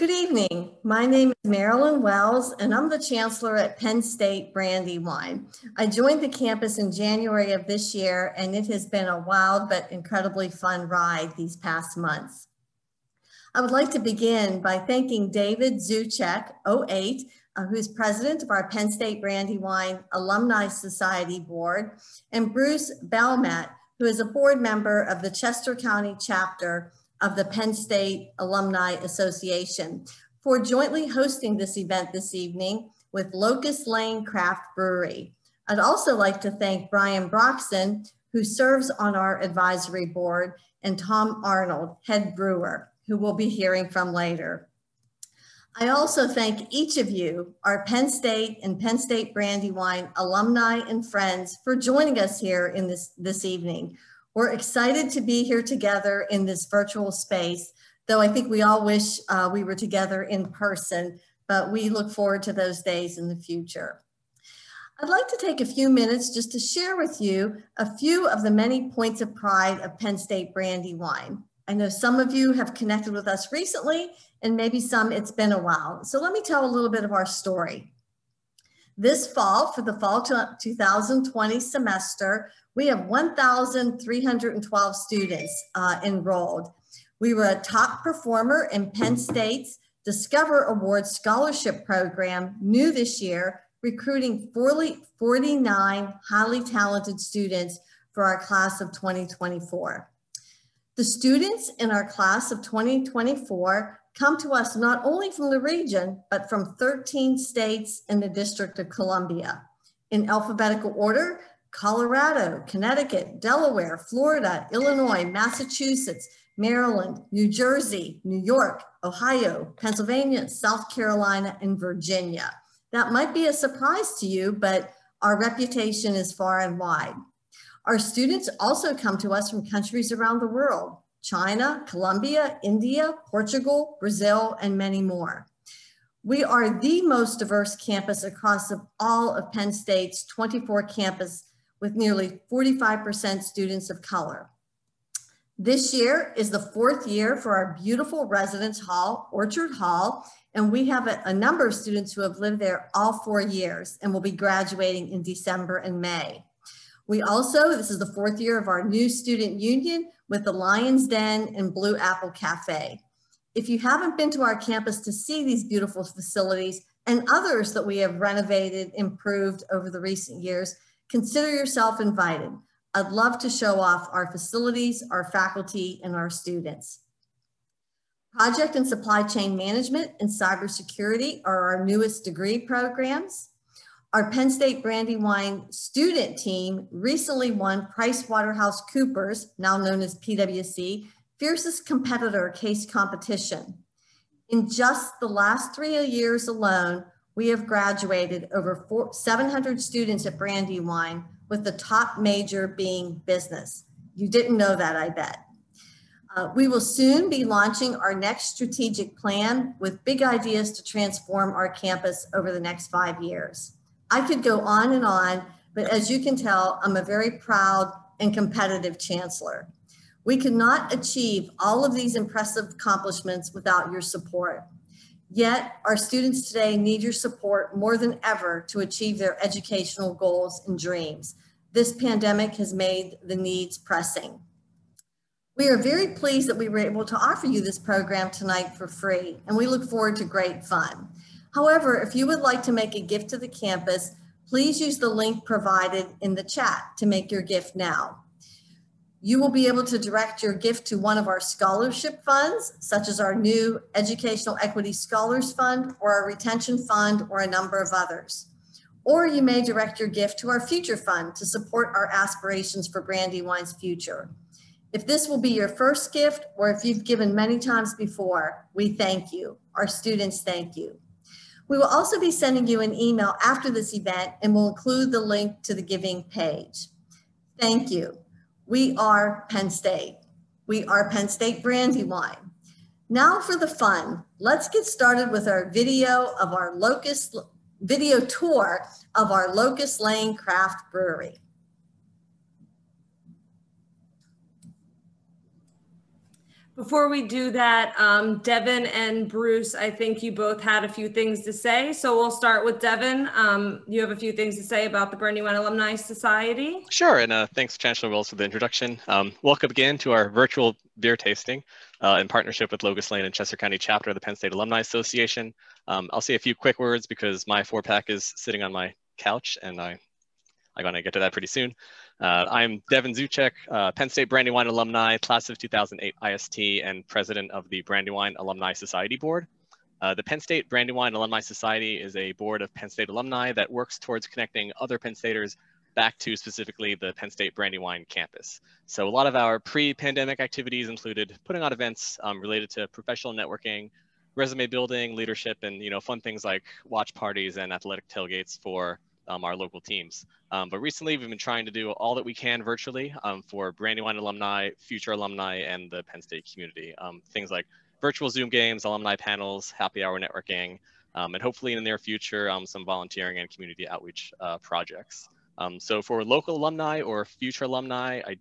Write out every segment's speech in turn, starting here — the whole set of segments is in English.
Good evening. My name is Marilyn Wells, and I'm the Chancellor at Penn State Brandywine. I joined the campus in January of this year, and it has been a wild but incredibly fun ride these past months. I would like to begin by thanking David Zuchek, 08, who's president of our Penn State Brandywine Alumni Society Board, and Bruce Belmat, who is a board member of the Chester County chapter of the Penn State Alumni Association, for jointly hosting this event this evening with Locust Lane Craft Brewery. I'd also like to thank Brian Broxson, who serves on our advisory board, and Tom Arnold, head brewer, who we'll be hearing from later. I also thank each of you, our Penn State and Penn State Brandywine alumni and friends, for joining us here in this evening. We're excited to be here together in this virtual space, though I think we all wish we were together in person, but we look forward to those days in the future. I'd like to take a few minutes just to share with you a few of the many points of pride of Penn State Brandywine. I know some of you have connected with us recently, and maybe some it's been a while. So let me tell a little bit of our story. This fall, for the fall 2020 semester, we have 1,312 students enrolled. We were a top performer in Penn State's Discover Award Scholarship Program, new this year, recruiting 49 highly talented students for our class of 2024. The students in our class of 2024 come to us not only from the region, but from 13 states in the District of Columbia. In alphabetical order, Colorado, Connecticut, Delaware, Florida, Illinois, Massachusetts, Maryland, New Jersey, New York, Ohio, Pennsylvania, South Carolina, and Virginia. That might be a surprise to you, but our reputation is far and wide. Our students also come to us from countries around the world: China, Colombia, India, Portugal, Brazil, and many more. We are the most diverse campus across all of Penn State's 24 campuses, with nearly 45% students of color. This year is the 4th year for our beautiful residence hall, Orchard Hall, and we have a number of students who have lived there all 4 years and will be graduating in December and May. We also, this is the 4th year of our new student union with the Lion's Den and Blue Apple Cafe. If you haven't been to our campus to see these beautiful facilities and others that we have renovated, improved over the recent years, consider yourself invited. I'd love to show off our facilities, our faculty, and our students. Project and supply chain management and cybersecurity are our newest degree programs. Our Penn State Brandywine student team recently won PricewaterhouseCoopers, now known as PwC, Fiercest Competitor Case Competition. In just the last 3 years alone, we have graduated over 700 students at Brandywine, with the top major being business. You didn't know that, I bet. We will soon be launching our next strategic plan with big ideas to transform our campus over the next 5 years. I could go on, but as you can tell, I'm a very proud and competitive chancellor. We could not achieve all of these impressive accomplishments without your support. Yet, our students today need your support more than ever to achieve their educational goals and dreams. This pandemic has made the needs pressing. We are very pleased that we were able to offer you this program tonight for free, and we look forward to great fun. However, if you would like to make a gift to the campus, please use the link provided in the chat to make your gift now. You will be able to direct your gift to one of our scholarship funds, such as our new Educational Equity Scholars Fund or our Retention Fund, or a number of others. Or you may direct your gift to our Future Fund to support our aspirations for Brandywine's future. If this will be your first gift, or if you've given many times before, we thank you. Our students thank you. We will also be sending you an email after this event, and we'll include the link to the giving page. Thank you. We are Penn State. We are Penn State Brandywine. Now for the fun. Let's get started with our video tour of our Locust Lane Craft Brewery. Before we do that, Devin and Bruce, I think you both had a few things to say. So we'll start with Devin. You have a few things to say about the Brandywine Alumni Society. Sure, and thanks Chancellor Wells for the introduction. Welcome again to our virtual beer tasting in partnership with Locust Lane and Chester County Chapter of the Penn State Alumni Association. I'll say a few quick words because my 4-pack is sitting on my couch and I'm going to get to that pretty soon. I'm Devin Zuchek, Penn State Brandywine alumni, class of 2008 IST, and president of the Brandywine Alumni Society Board. The Penn State Brandywine Alumni Society is a board of Penn State alumni that works towards connecting other Penn Staters back to specifically the Penn State Brandywine campus. So a lot of our pre-pandemic activities included putting on events related to professional networking, resume building, leadership, and fun things like watch parties and athletic tailgates for our local teams. But recently we've been trying to do all that we can virtually for Brandywine alumni, future alumni, and the Penn State community. Things like virtual Zoom games, alumni panels, happy hour networking, and hopefully in the near future, some volunteering and community outreach projects. So for local alumni or future alumni, I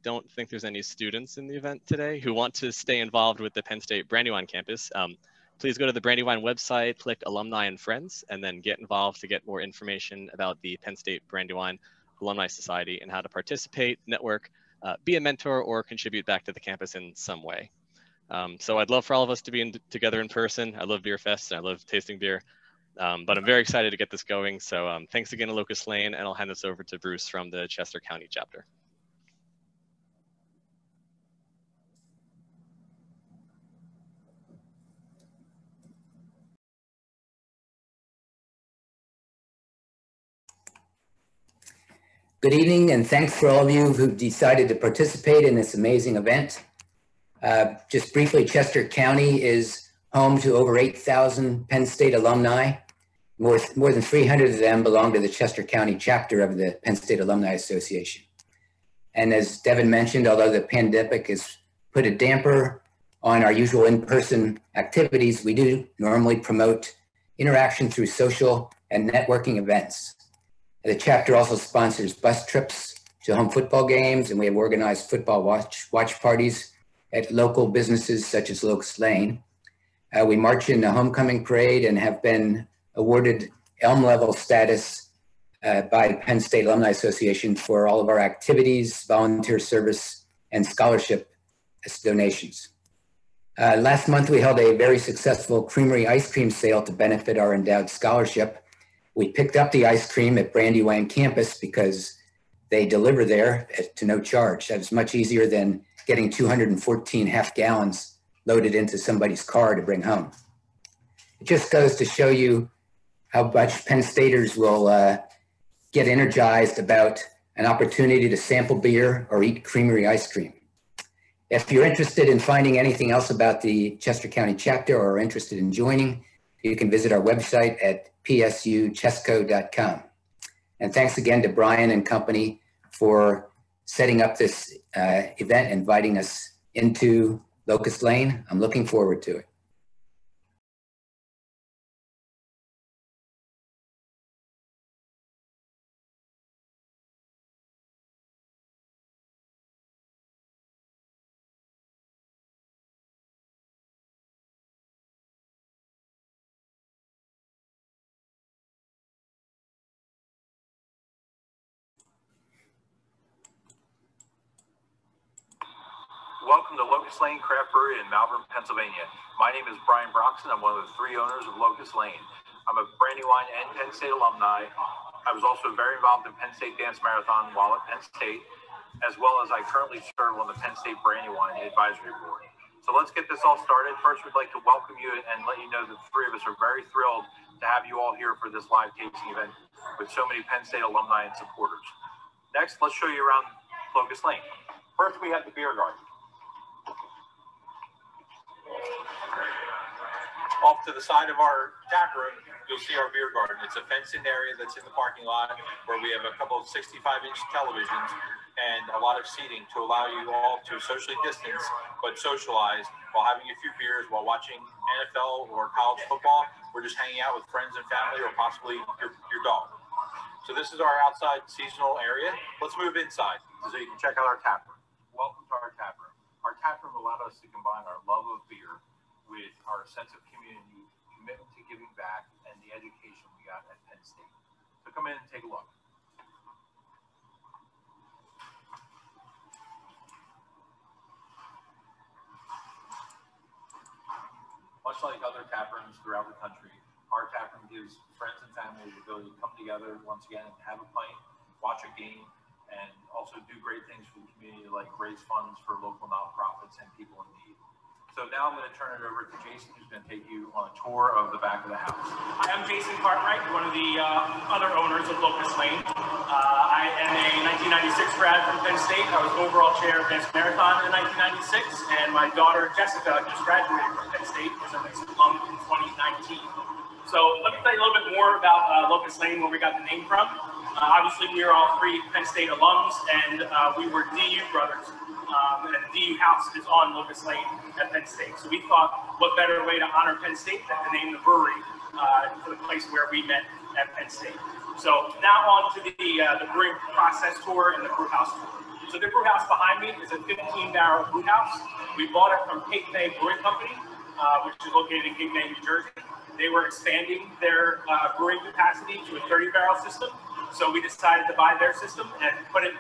don't think there's any students in the event today who want to stay involved with the Penn State Brandywine campus. Please go to the Brandywine website, click Alumni and Friends, and then get involved to get more information about the Penn State Brandywine Alumni Society and how to participate, network, be a mentor, or contribute back to the campus in some way. So I'd love for all of us to be together in person. I love Beer Fest, and I love tasting beer, but I'm very excited to get this going. So thanks again to Locust Lane, and I'll hand this over to Bruce from the Chester County chapter. Good evening, and thanks for all of you who decided to participate in this amazing event. Just briefly, Chester County is home to over 8,000 Penn State alumni. More than 300 of them belong to the Chester County chapter of the Penn State Alumni Association. And as Devin mentioned, although the pandemic has put a damper on our usual in-person activities, we do normally promote interaction through social and networking events. The chapter also sponsors bus trips to home football games, and we have organized football watch parties at local businesses such as Locust Lane. We march in the homecoming parade and have been awarded Elm level status by Penn State Alumni Association for all of our activities, volunteer service, and scholarship donations. Last month, we held a very successful creamery ice cream sale to benefit our endowed scholarship. We picked up the ice cream at Brandywine campus because they deliver there to no charge. That was much easier than getting 214 half gallons loaded into somebody's car to bring home. It just goes to show you how much Penn Staters will get energized about an opportunity to sample beer or eat creamery ice cream. If you're interested in finding anything else about the Chester County chapter or are interested in joining, you can visit our website at psuchesco.com. And thanks again to Brian and company for setting up this event, inviting us into Locust Lane. I'm looking forward to it. Welcome to Locust Lane Craft Brewery in Malvern, Pennsylvania. My name is Brian Broxton. I'm one of the 3 owners of Locust Lane. I'm a Brandywine and Penn State alumni. I was also very involved in Penn State Dance Marathon while at Penn State, as well as I currently serve on the Penn State Brandywine Advisory Board. So let's get this all started. First, we'd like to welcome you and let you know that the 3 of us are very thrilled to have you all here for this live tasting event with so many Penn State alumni and supporters. Next, let's show you around Locust Lane. First, we have the beer garden. Off to the side of our tap room, you'll see our beer garden. It's a fenced-in area that's in the parking lot where we have a couple of 65-inch televisions and a lot of seating to allow you all to socially distance but socialize while having a few beers, while watching NFL or college football, or just hanging out with friends and family or possibly your dog. So this is our outside seasonal area. Let's move inside so you can check out our tap room. Welcome to our tap room. Our tap room allowed us to combine our love of beer with our sense of community, commitment to giving back, and the education we got at Penn State. So come in and take a look. Much like other tap rooms throughout the country, our tap room gives friends and family the ability to come together once again and have a pint, watch a game, and also do great things for the community like raise funds for local nonprofits and people in need. So now I'm going to turn it over to Jason, who's going to take you on a tour of the back of the house. Hi, I'm Jason Cartwright, one of the other owners of Locust Lane. I am a 1996 grad from Penn State. I was overall chair of Advanced Marathon in 1996, and my daughter Jessica just graduated from Penn State as a next alum in 2019. So let me tell you a little bit more about Locust Lane, where we got the name from. Obviously, we are all three Penn State alums, and we were DU brothers. And the DU house is on Locust Lane at Penn State. So we thought, what better way to honor Penn State than to name the brewery for the place where we met at Penn State. So now on to the brewing process tour and the brew house tour. So the brew house behind me is a 15-barrel brew house. We bought it from Cape May Brewing Company, which is located in Cape May, New Jersey. They were expanding their brewing capacity to a 30-barrel system. So we decided to buy their system and put it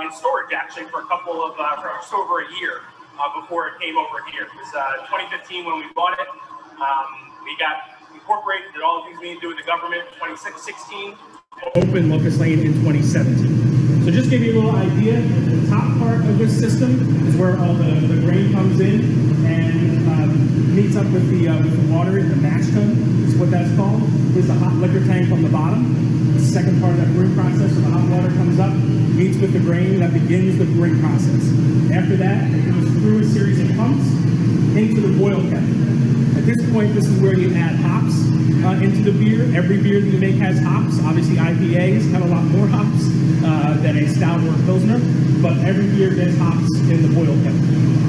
in storage actually for a couple of, for just over a year before it came over here. It was 2015 when we bought it. We got incorporated, did all the things we need to do with the government in 2016. Opened Locust Lane in 2017. So just give you a little idea, the top part of this system is where all the grain comes in and meets up with the water. The mash tun is what that's called. There's a hot liquor tank on the bottom. The second part of that brewing process, where the hot water comes up, meets with the grain, that begins the brewing process. After that, it goes through a series of pumps into the boil kettle. At this point, this is where you add hops into the beer. Every beer that you make has hops. Obviously, IPAs have a lot more hops than a stout or a Pilsner, but every beer gets hops in the boil kettle.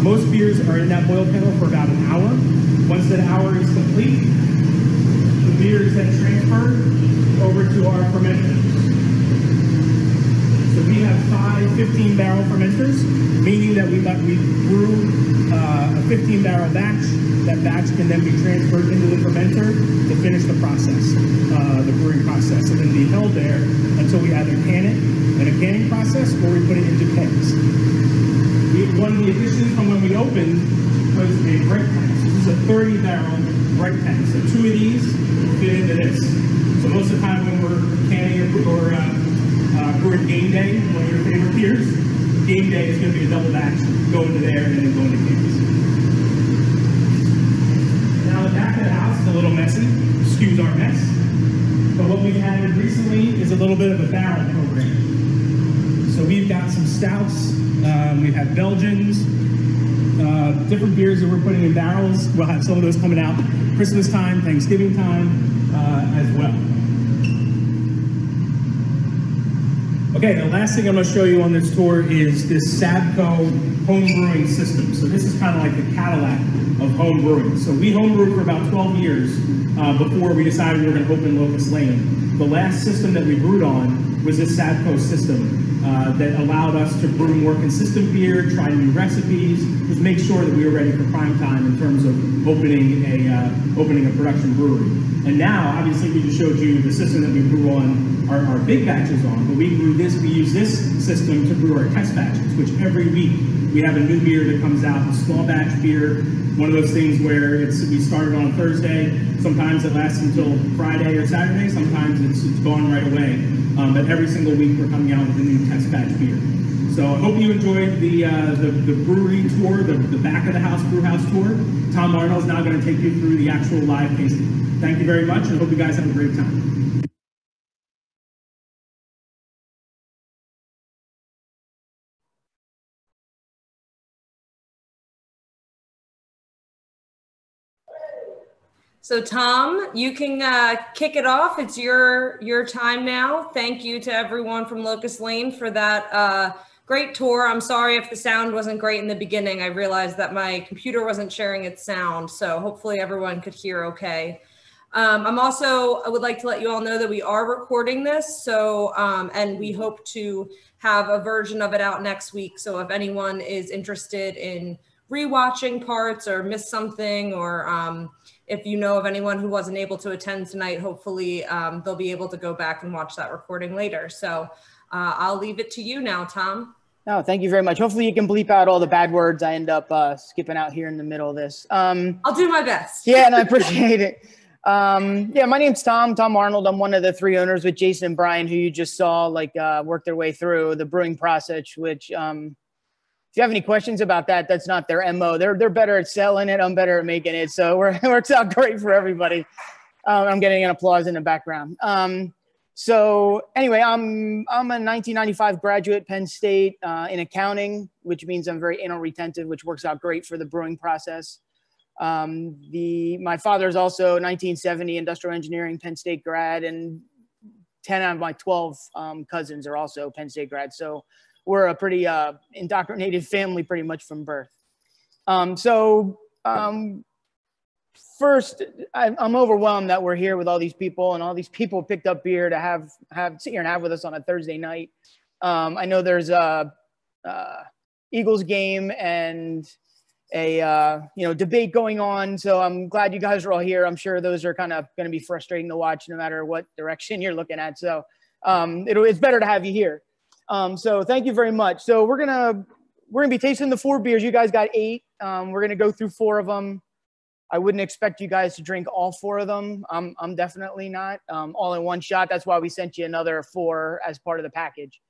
Most beers are in that boil kettle for about an hour. Once that hour is complete, the beer is then transferred over to our fermenters. So we have 5 15-barrel fermenters, meaning that we brew a 15-barrel batch. That batch can then be transferred into the fermenter to finish the process, the brewing process, and then be held there until we either can it in a canning process or we put it into kegs. One of the additions from when we opened was a brick tank. So this is a 30-barrel brick tank. So 2 of these fit into this. So most of the time when we're canning or brewing game day, one of your favorite beers, game day is going to be a double batch, go into there and then go into cans. Now the back of the house is a little messy, excuse our mess, but what we've added recently is a little bit of a barrel program. So we've got some stouts, we've had Belgians, different beers that we're putting in barrels. We'll have some of those coming out Christmas time, Thanksgiving time as well. Okay, the last thing I'm going to show you on this tour is this Sadco home brewing system. So this is kind of like the Cadillac of home brewing. So we home brewed for about 12 years before we decided we were going to open Locust Lane. The last system that we brewed on was this Sadco system that allowed us to brew more consistent beer, try new recipes, just make sure that we were ready for prime time in terms of opening a production brewery. And now, obviously, we just showed you the system that we brew on our big batches on, but we use this system to brew our test batches, which every week we have a new beer that comes out, a small batch beer, one of those things where we started on Thursday, sometimes it lasts until Friday or Saturday, sometimes it's gone right away. But every single week we're coming out with a new test batch beer. So I hope you enjoyed the brewery tour, the back of the house brew house tour. Tom Arnold is now going to take you through the actual live tasting. Thank you very much, and hope you guys have a great time. So Tom, you can kick it off. It's your time now. Thank you to everyone from Locust Lane for that great tour. I'm sorry if the sound wasn't great in the beginning. I realized that my computer wasn't sharing its sound, so hopefully everyone could hear okay. I would like to let you all know that we are recording this, so and we hope to have a version of it out next week. So if anyone is interested in rewatching parts or missed something, or if you know of anyone who wasn't able to attend tonight, hopefully they'll be able to go back and watch that recording later. So I'll leave it to you now, Tom. No, thank you very much. Hopefully you can bleep out all the bad words I end up skipping out here in the middle of this. I'll do my best. Yeah, and I appreciate it. Yeah, my name's Tom Arnold. I'm one of the 3 owners with Jason and Brian, who you just saw work their way through the brewing process, which if you have any questions about that, that's not their MO. They're better at selling it. I'm better at making it. So it works out great for everybody. I'm getting an applause in the background. So anyway, I'm a 1995 graduate, Penn State, in accounting, which means I'm very anal retentive, which works out great for the brewing process. My father's also 1970 industrial engineering, Penn State grad, and 10 out of my 12 cousins are also Penn State grads. So we're a pretty indoctrinated family pretty much from birth. First, I'm overwhelmed that we're here with all these people, and all these people picked up beer to sit here and have with us on a Thursday night. I know there's a Eagles game and a debate going on, so I'm glad you guys are all here. I'm sure those are kind of going to be frustrating to watch no matter what direction you're looking at. So it's better to have you here. So thank you very much. So we're gonna be tasting the 4 beers. You guys got 8. We're gonna go through 4 of them. I wouldn't expect you guys to drink all 4 of them. I'm definitely not all in one shot. That's why we sent you another 4 as part of the package.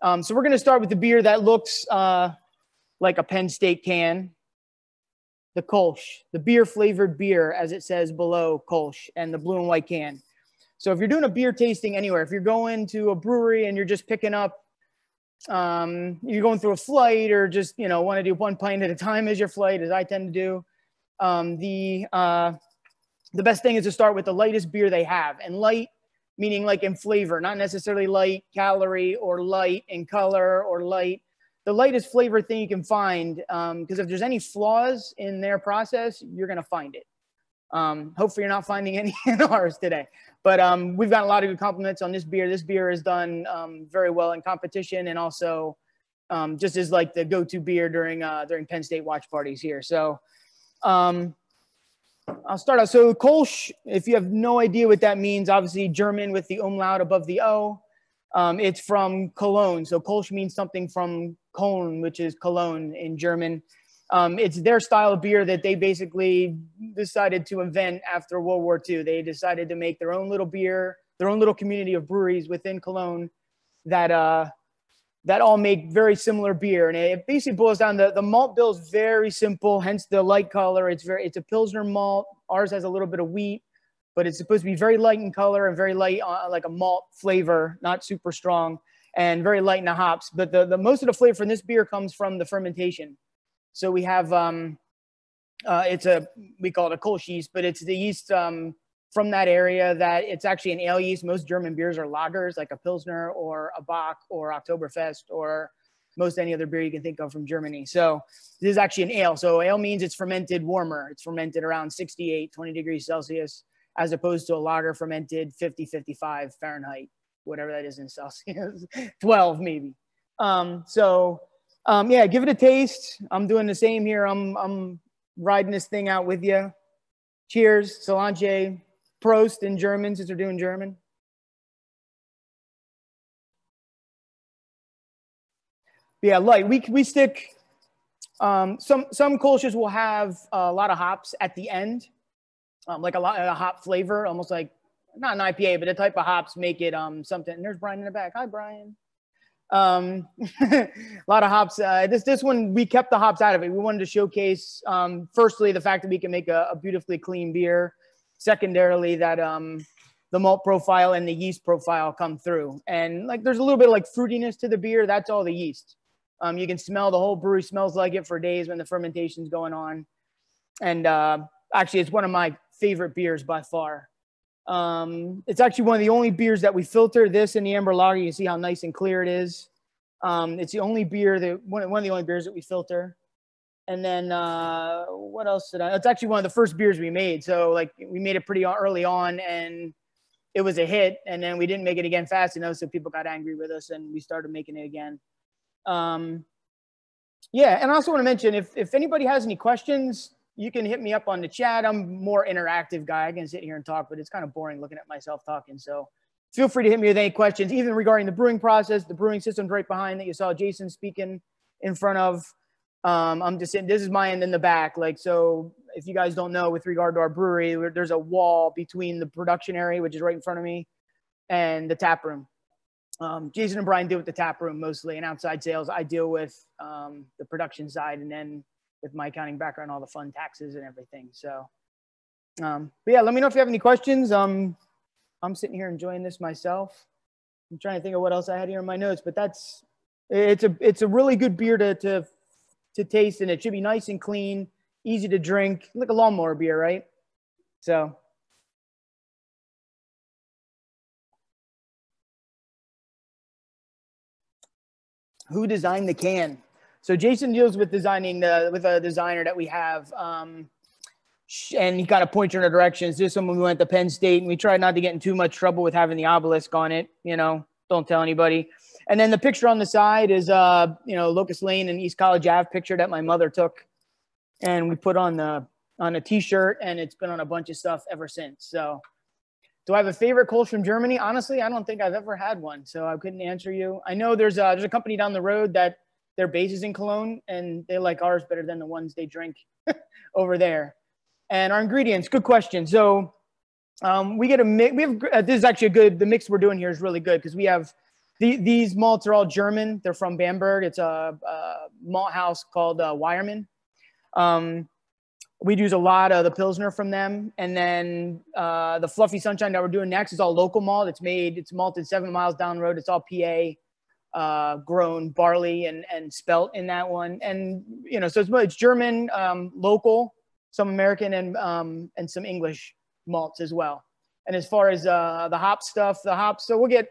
So we're going to start with the beer that looks like a Penn State can, the Kolsch, the beer flavored beer, as it says below Kolsch, and the blue and white can. So if you're doing a beer tasting anywhere, if you're going to a brewery and you're just picking up, you're going through a flight, or just want to do 1 pint at a time as your flight, as I tend to do. The best thing is to start with the lightest beer they have, and light meaning like in flavor, not necessarily light calorie or light in color or light. The lightest flavor thing you can find, because if there's any flaws in their process, you're going to find it. Hopefully you're not finding any in ours today, but we've got a lot of good compliments on this beer. This beer is done very well in competition, and also just is like the go-to beer during Penn State watch parties here. So I'll start out. So Kolsch, if you have no idea what that means, obviously German with the umlaut above the O. It's from Cologne. So Kolsch means something from Köln, which is Cologne in German. It's their style of beer that they basically decided to invent after World War II. They decided to make their own little beer, their own little community of breweries within Cologne that all make very similar beer. And it basically boils down to the malt bill is very simple, hence the light color. It's a Pilsner malt. Ours has a little bit of wheat, but it's supposed to be very light in color and very light, like a malt flavor, not super strong, and very light in the hops. But the most of the flavor in this beer comes from the fermentation. So we have, we call it a Kolsch yeast, but it's the yeast from that area that it's actually an ale yeast. Most German beers are lagers, like a Pilsner or a Bock or Oktoberfest or most any other beer you can think of from Germany. So this is actually an ale. So ale means it's fermented warmer. It's fermented around 68, 20 degrees Celsius, as opposed to a lager fermented 50, 55 Fahrenheit, whatever that is in Celsius, 12 maybe. Yeah, give it a taste. I'm doing the same here. I'm riding this thing out with you. Cheers, Solange. Prost in German, since we're doing German. Yeah, light. We stick. Some Kolsches will have a lot of hops at the end, like a lot of hop flavor, almost like not an IPA, but a type of hops make it something. And there's Brian in the back. Hi, Brian. A lot of hops. This one we kept the hops out of it. We wanted to showcase firstly the fact that we can make a beautifully clean beer. Secondarily, that the malt profile and the yeast profile come through, and like there's a little bit of like fruitiness to the beer. That's all the yeast. You can smell the whole brewery smells like it for days when the fermentation's going on. And actually, it's one of my favorite beers by far. It's actually one of the only beers that we filter. This and the amber lager. You see how nice and clear it is. It's the only beer that one of the only beers that we filter. And then what else did I? It's actually one of the first beers we made. So like we made it pretty early on, and it was a hit. And then we didn't make it again fast enough, so people got angry with us, and we started making it again. Yeah, and I also want to mention, if anybody has any questions, you can hit me up on the chat. I'm a more interactive guy. I can sit here and talk, but it's kind of boring looking at myself talking. So feel free to hit me with any questions, even regarding the brewing process, the brewing system's right behind that you saw Jason speaking in front of. I'm just saying, this is my end in the back. Like, so if you guys don't know, with regard to our brewery, there's a wall between the production area, which is right in front of me, and the tap room. Jason and Brian deal with the tap room mostly, and outside sales. I deal with the production side, and then with my accounting background, all the fun taxes and everything. So, but yeah, let me know if you have any questions. I'm sitting here enjoying this myself. I'm trying to think of what else I had here in my notes, but it's a really good beer to taste, and it should be nice and clean, easy to drink, like a lawnmower beer, right? So. Who designed the can? So Jason deals with designing with a designer that we have, and he kind of points you in a direction. This is someone we went to Penn State, and we tried not to get in too much trouble with having the obelisk on it. You know, don't tell anybody. And then the picture on the side is, Locust Lane and East College Ave picture that my mother took, and we put on a T-shirt, and it's been on a bunch of stuff ever since. So. Do I have a favorite Kolsch from Germany? Honestly, I don't think I've ever had one, so I couldn't answer you. I know there's a company down the road that their base is in Cologne, and they like ours better than the ones they drink over there. And our ingredients, good question. So we get a mix. This is actually the mix we're doing here is really good because we have these malts are all German. They're from Bamberg. It's a malt house called Weyermann. We'd use a lot of the Pilsner from them. And then the Fluffy Sunshine that we're doing next is all local malt. It's malted 7 miles down the road. It's all PA grown barley and spelt in that one. And, so it's German, local, some American, and some English malts as well. And as far as the hop stuff, so we'll get,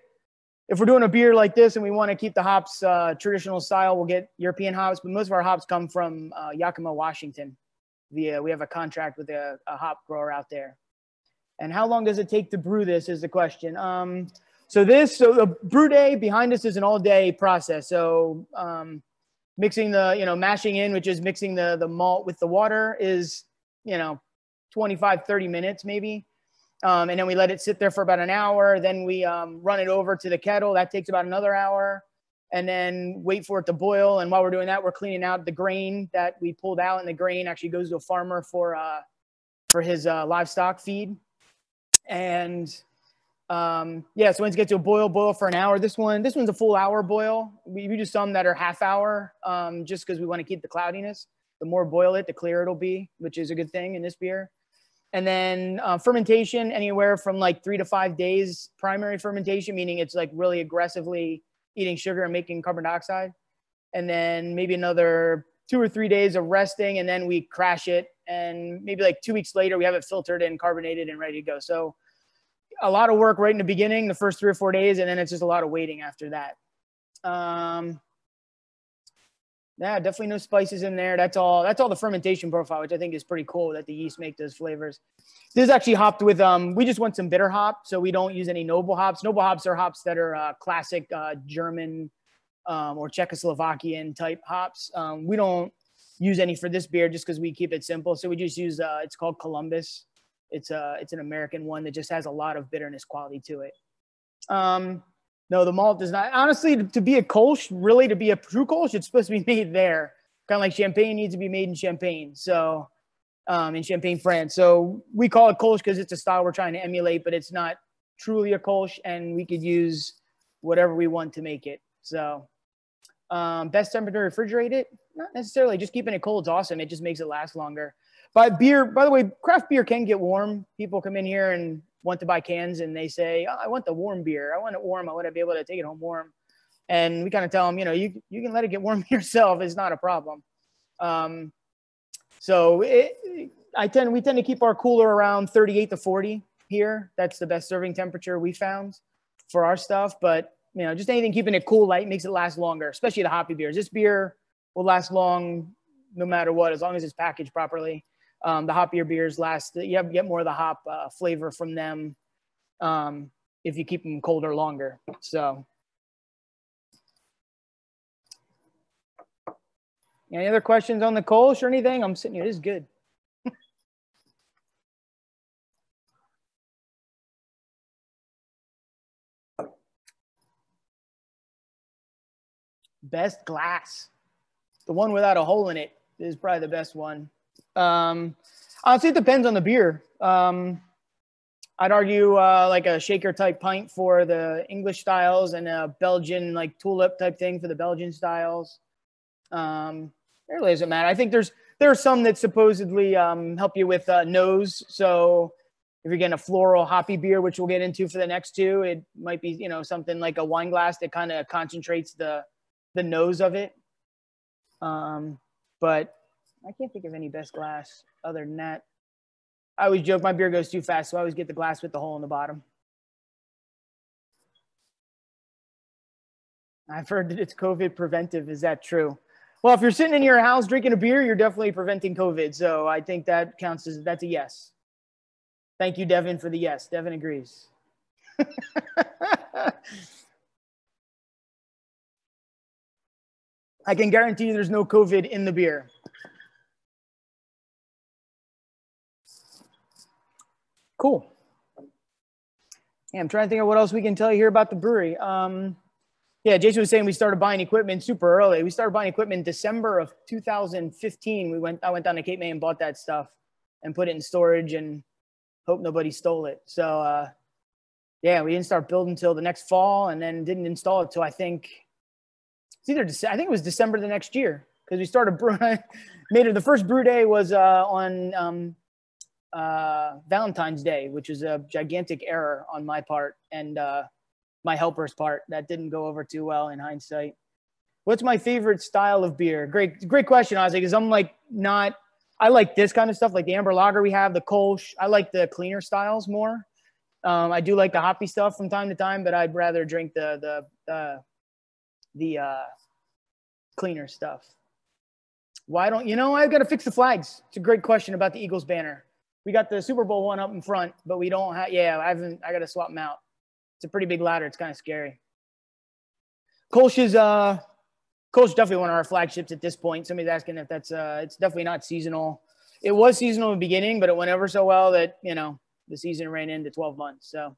if we're doing a beer like this and we want to keep the hops traditional style, we'll get European hops. But most of our hops come from Yakima, Washington. We have a contract with a hop grower out there. And how long does it take to brew this is the question. So the brew day behind us is an all-day process. So mixing mashing in, which is mixing the malt with the water, is 25, 30 minutes maybe. And then we let it sit there for about an hour. Then we run it over to the kettle. That takes about another hour. And then wait for it to boil. And while we're doing that, we're cleaning out the grain that we pulled out, and the grain actually goes to a farmer for his livestock feed. And so once it gets to a boil for an hour. This one's a full hour boil. We do some that are half hour, just because we want to keep the cloudiness. The more boil it, the clearer it'll be, which is a good thing in this beer. And then fermentation, anywhere from like 3 to 5 days. Primary fermentation, meaning it's like really aggressively eating sugar and making carbon dioxide. And then maybe another 2 or 3 days of resting, and then we crash it. And maybe like 2 weeks later, we have it filtered and carbonated and ready to go. So a lot of work right in the beginning, the first 3 or 4 days, and then it's just a lot of waiting after that. Yeah, definitely no spices in there. That's all the fermentation profile, which I think is pretty cool that the yeast make those flavors. This is actually hopped with, we just want some bitter hop, so we don't use any noble hops. Noble hops are hops that are classic German or Czechoslovakian type hops. We don't use any for this beer just because we keep it simple. So we just use, it's called Columbus. It's an American one that just has a lot of bitterness quality to it. No, the malt does not. Honestly, to be a Kolsch, really to be a true Kolsch, it's supposed to be made there. Kind of like Champagne needs to be made in Champagne. So in Champagne, France. So we call it Kolsch because it's a style we're trying to emulate, but it's not truly a Kolsch, and we could use whatever we want to make it. So best temperature to refrigerate it? Not necessarily. Just keeping it cold is awesome. It just makes it last longer. But beer, by the way, craft beer can get warm. People come in here and want to buy cans, and they say, oh, I want the warm beer. I want it warm. I want to be able to take it home warm. And we kind of tell them, you can let it get warm yourself. It's not a problem. So we tend to keep our cooler around 38 to 40 here. That's the best serving temperature we found for our stuff. But, just anything keeping it cool, light, makes it last longer, especially the hoppy beers. This beer will last long no matter what, as long as it's packaged properly. The hoppier beers last, you get more of the hop flavor from them if you keep them colder longer. So, Any other questions on the Kolsch or anything? I'm sitting here. This is good. Best glass. The one without a hole in it is probably the best one. Honestly, it depends on the beer. I'd argue like a shaker type pint for the English styles and a Belgian like tulip type thing for the Belgian styles. It really doesn't matter. I think there are some that supposedly help you with nose. So if you're getting a floral hoppy beer, which we'll get into for the next two, it might be, you know, something like a wine glass that kind of concentrates the nose of it. But I can't think of any best glass other than that. I always joke my beer goes too fast, so I always get the glass with the hole in the bottom. I've heard that it's COVID preventive. Is that true? Well, if you're sitting in your house drinking a beer, you're definitely preventing COVID. So I think that counts as, that's a yes. Thank you, Devin, for the yes. Devin agrees. I can guarantee you there's no COVID in the beer. Cool. Yeah, I'm trying to think of what else we can tell you here about the brewery. Yeah, Jason was saying we started buying equipment super early. We started buying equipment in December of 2015. I went down to Cape May and bought that stuff and put it in storage and hope nobody stole it. So yeah, we didn't start building until the next fall, and then didn't install it till I think it was December the next year, because we started brewing. The first brew day was on Valentine's Day, which is a gigantic error on my part and my helper's part. That didn't go over too well in hindsight. What's my favorite style of beer? Great question, Ozzy, because I'm like I like this kind of stuff, like the amber lager we have, the Kolsch. I like the cleaner styles more. I do like the hoppy stuff from time to time, but I'd rather drink the cleaner stuff. Why don't you know? I've got to fix the flags. It's a great question about the Eagles banner. We got the Super Bowl one up in front, but we don't have. Yeah, I got to swap them out. It's a pretty big ladder. It's kind of scary. Kolsch is definitely one of our flagships at this point. Somebody's asking if that's it's definitely not seasonal. It was seasonal in the beginning, but it went ever so well that, you know, the season ran into 12 months. So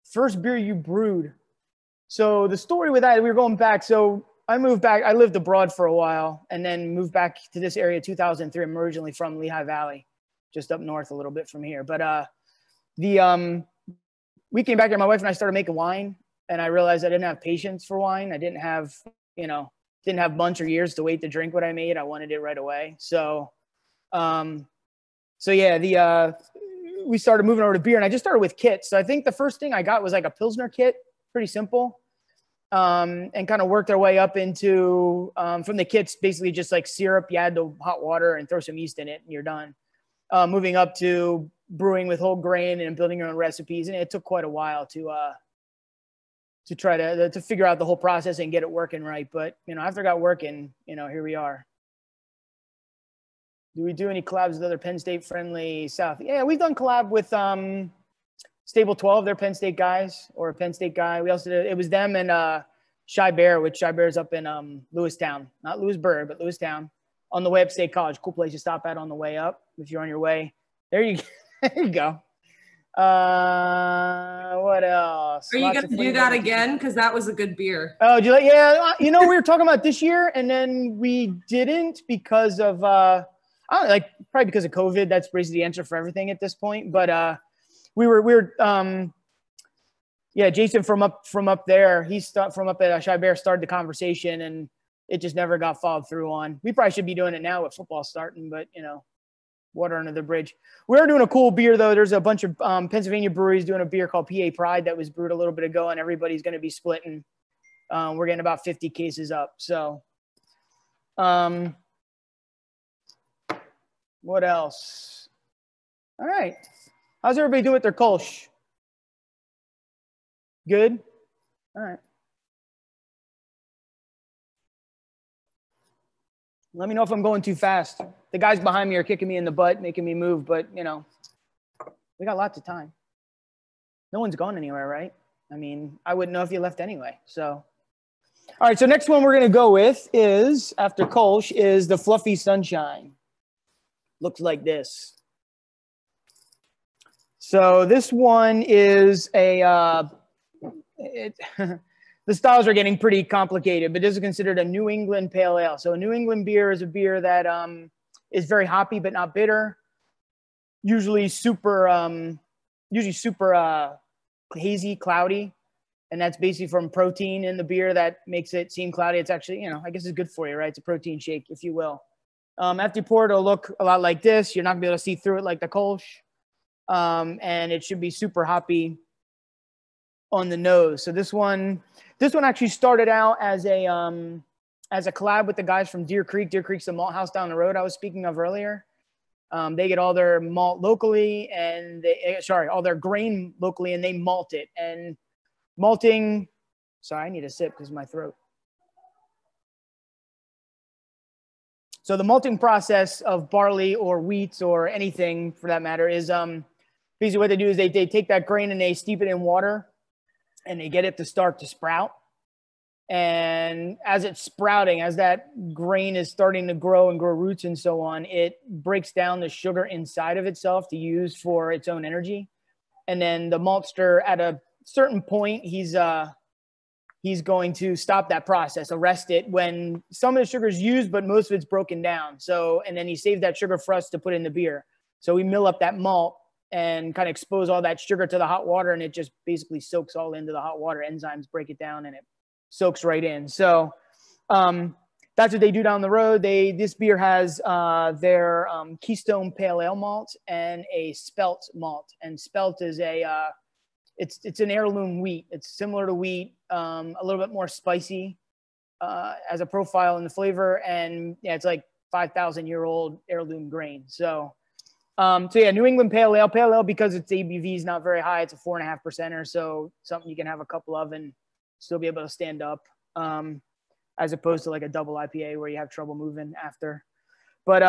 first beer you brewed. So the story with that, we were going back. So I moved back. I lived abroad for a while and then moved back to this area 2003. I'm originally from Lehigh Valley, just up north a little bit from here. But we came back here. My wife and I started making wine, and I realized I didn't have patience for wine. I didn't have months or years to wait to drink what I made. I wanted it right away. So yeah, we started moving over to beer, and I just started with kits. So I think the first thing I got was like a Pilsner kit, pretty simple, and kind of worked our way up into, from the kits, basically just like syrup. You add the hot water and throw some yeast in it, and you're done. Moving up to brewing with whole grain and building your own recipes. And it took quite a while to try to figure out the whole process and get it working right. But, you know, after it got working, you know, here we are. Do we do any collabs with other Penn State friendly South? Yeah, we've done collab with Stable 12. They're Penn State guys, or a Penn State guy. We also did, it was them and Shy Bear, which Shy Bear's up in Lewistown, not Lewisburg, but Lewistown, on the way up to State College. Cool place to stop at on the way up if you're on your way. There you go. What else? Are you going to do that again? Because that was a good beer. Oh, do you like? Yeah, you know, we were talking about this year, and then we didn't because of I don't know, like probably because of COVID. That's basically the answer for everything at this point. But we were yeah, Jason from up there. From up at Shy Bear started the conversation, and it just never got followed through on. We probably should be doing it now with football starting, but you know, water under the bridge. We are doing a cool beer though. There's a bunch of Pennsylvania breweries doing a beer called PA Pride that was brewed a little bit ago, and everybody's going to be splitting. We're getting about 50 cases up. So, what else? All right. How's everybody doing with their Kolsch? Good? All right. Let me know if I'm going too fast. The guys behind me are kicking me in the butt, making me move, but, you know, we got lots of time. No one's gone anywhere, right? I mean, I wouldn't know if you left anyway. So, All right, so next one we're going to go with is, after Kolsch, is the Fluffy Sunshine. Looks like this. So this one is a, the styles are getting pretty complicated, but this is considered a New England Pale Ale. So a New England beer is a beer that is very hoppy but not bitter. Usually super hazy, cloudy. And that's basically from protein in the beer that makes it seem cloudy. It's actually, you know, I guess it's good for you, right? It's a protein shake, if you will. After you pour it, it'll look a lot like this. You're not gonna be able to see through it like the Kolsch. And it should be super hoppy on the nose. So this one actually started out as a collab with the guys from Deer Creek. Deer Creek's the malt house down the road I was speaking of earlier. They get all their malt locally and all their grain locally, and they malt it. And malting, sorry, I need a sip because of my throat. So the malting process of barley or wheat or anything for that matter is basically what they do is they take that grain and they steep it in water and they get it to start to sprout. And as it's sprouting, as that grain is starting to grow and grow roots and so on, it breaks down the sugar inside of itself to use for its own energy. And then the maltster at a certain point, he's going to stop that process, arrest it when some of the sugar is used, but most of it's broken down. So, and then he saved that sugar for us to put in the beer. So we mill up that malt and kind of expose all that sugar to the hot water, and it just basically soaks all into the hot water. Enzymes break it down and it soaks right in. So that's what they do down the road. This beer has their Keystone Pale Ale malt and a Spelt malt. And Spelt is it's an heirloom wheat. It's similar to wheat, a little bit more spicy as a profile in the flavor. And yeah, it's like 5,000-year-old heirloom grain. So yeah, New England Pale Ale, because its ABV is not very high. It's a 4.5% or so, something you can have a couple of and still be able to stand up, as opposed to like a double IPA where you have trouble moving after. But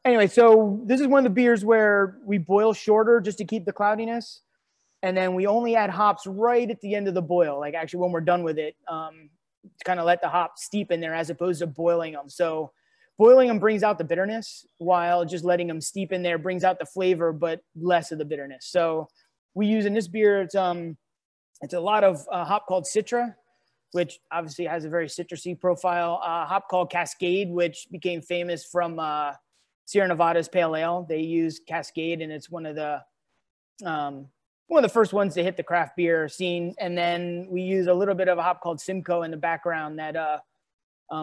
anyway, so this is one of the beers where we boil shorter just to keep the cloudiness. And then we only add hops right at the end of the boil, like actually when we're done with it, to kind of let the hops steep in there as opposed to boiling them. So boiling them brings out the bitterness, while just letting them steep in there brings out the flavor, but less of the bitterness. So we use in this beer, it's a lot of hop called Citra, which obviously has a very citrusy profile. Hop called Cascade, which became famous from Sierra Nevada's Pale Ale. They use Cascade, and it's one of the first ones to hit the craft beer scene. And then we use a little bit of a hop called Simcoe in the background that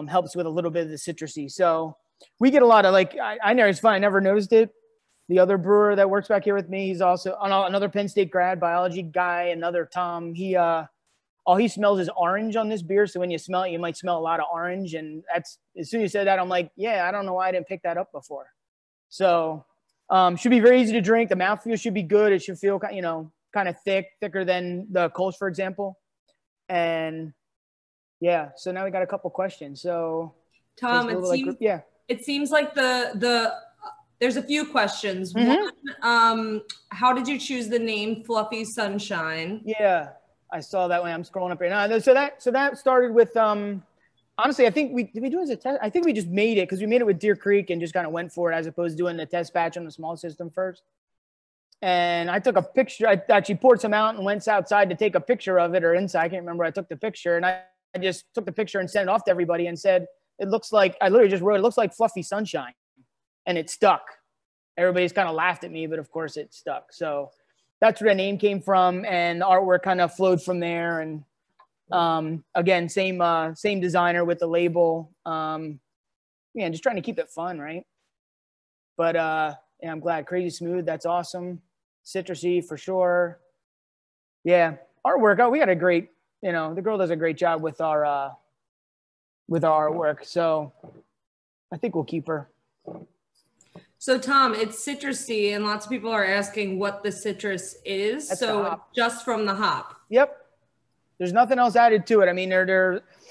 helps with a little bit of the citrusy. So we get a lot of I know it's fun. I never noticed it. The other brewer that works back here with me, he's also another Penn State grad, biology guy, another Tom. All he smells is orange on this beer. So when you smell it, you might smell a lot of orange. And that's, as soon as you said that, I'm like, yeah, I don't know why I didn't pick that up before. So should be very easy to drink. The mouthfeel should be good. It should feel, kind of thicker than the Kolsch, for example. And yeah, so now we got a couple questions. So Tom, it seems like there's a few questions. Mm-hmm. One, how did you choose the name Fluffy Sunshine? Yeah, I saw that when I'm scrolling up here. Now, so that started with, honestly, I think did we do it as a test? I think we just made it because we made it with Deer Creek and just kind of went for it as opposed to doing the test batch on the small system first. And I took a picture. I actually poured some out and went outside to take a picture of it, or inside. I can't remember. I took the picture and I just took the picture and sent it off to everybody and said, I literally just wrote, it looks like Fluffy Sunshine. And it stuck. Everybody's kind of laughed at me, but of course it stuck. So that's where the name came from, and the artwork kind of flowed from there. And again, same designer with the label. Just trying to keep it fun, right? But yeah, I'm glad. Crazy smooth. That's awesome. Citrusy for sure. Yeah, artwork. Oh, we got a great. The girl does a great job with our artwork. So I think we'll keep her. So Tom, it's citrusy, and lots of people are asking what the citrus is. That's so just from the hop. Yep. There's nothing else added to it. I mean,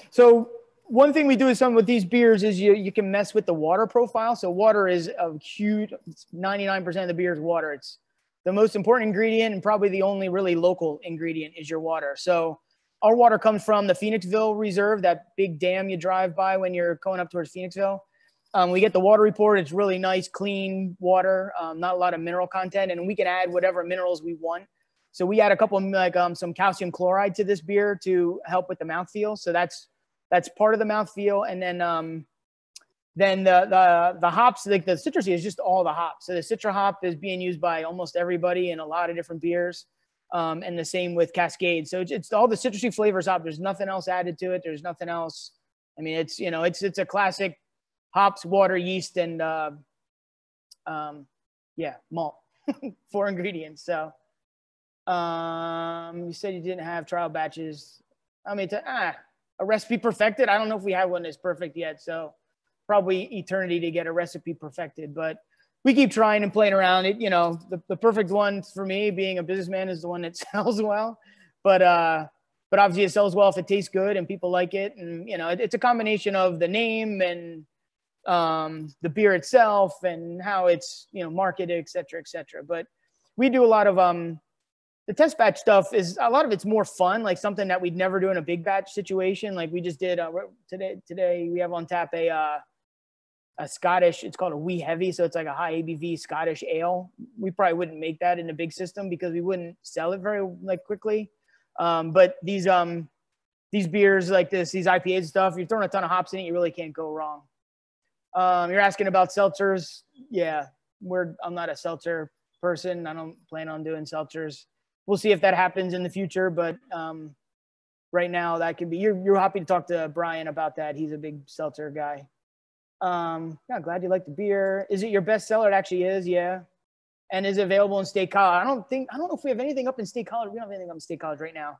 so one thing we do with these beers is you can mess with the water profile. So water is a huge, 99% of the beer is water. It's the most important ingredient, and probably the only really local ingredient is your water. So our water comes from the Phoenixville Reserve, that big dam you drive by when you're going up towards Phoenixville. We get the water report. It's really nice, clean water, not a lot of mineral content, and we can add whatever minerals we want. So we add a couple of like some calcium chloride to this beer to help with the mouthfeel. So that's part of the mouthfeel. And then the hops, like the citrusy is just all the hops. So the citra hop is being used by almost everybody in a lot of different beers. And the same with Cascade. So it's all the citrusy flavors hop. There's nothing else added to it. There's nothing else. I mean, it's, you know, it's a classic hops, water, yeast, and yeah, malt, 4 ingredients. So you said you didn't have trial batches. I mean, a recipe perfected. I don't know if we have one that's perfect yet. So probably eternity to get a recipe perfected, but we keep trying and playing around. It, you know, the perfect one for me, being a businessman, is the one that sells well. But obviously it sells well if it tastes good and people like it. And, you know, it's a combination of the name and the beer itself and how it's, you know, marketed, et cetera, et cetera. But we do a lot of, the test batch stuff is, a lot of it's more fun, like something that we'd never do in a big batch situation. Like we just did today we have on tap a Scottish, it's called a wee heavy. So it's like a high ABV Scottish ale. We probably wouldn't make that in a big system because we wouldn't sell it very like quickly. But these beers like this, these IPAs and stuff, you're throwing a ton of hops in it, you really can't go wrong. You're asking about seltzers. Yeah, I'm not a seltzer person. I don't plan on doing seltzers. We'll see if that happens in the future, but right now that could be, you're happy to talk to Brian about that. He's a big seltzer guy. Yeah, glad you like the beer. Is it your best seller? It actually is, yeah. And is it available in State College? I don't know if we have anything up in State College. We don't have anything up in State College right now.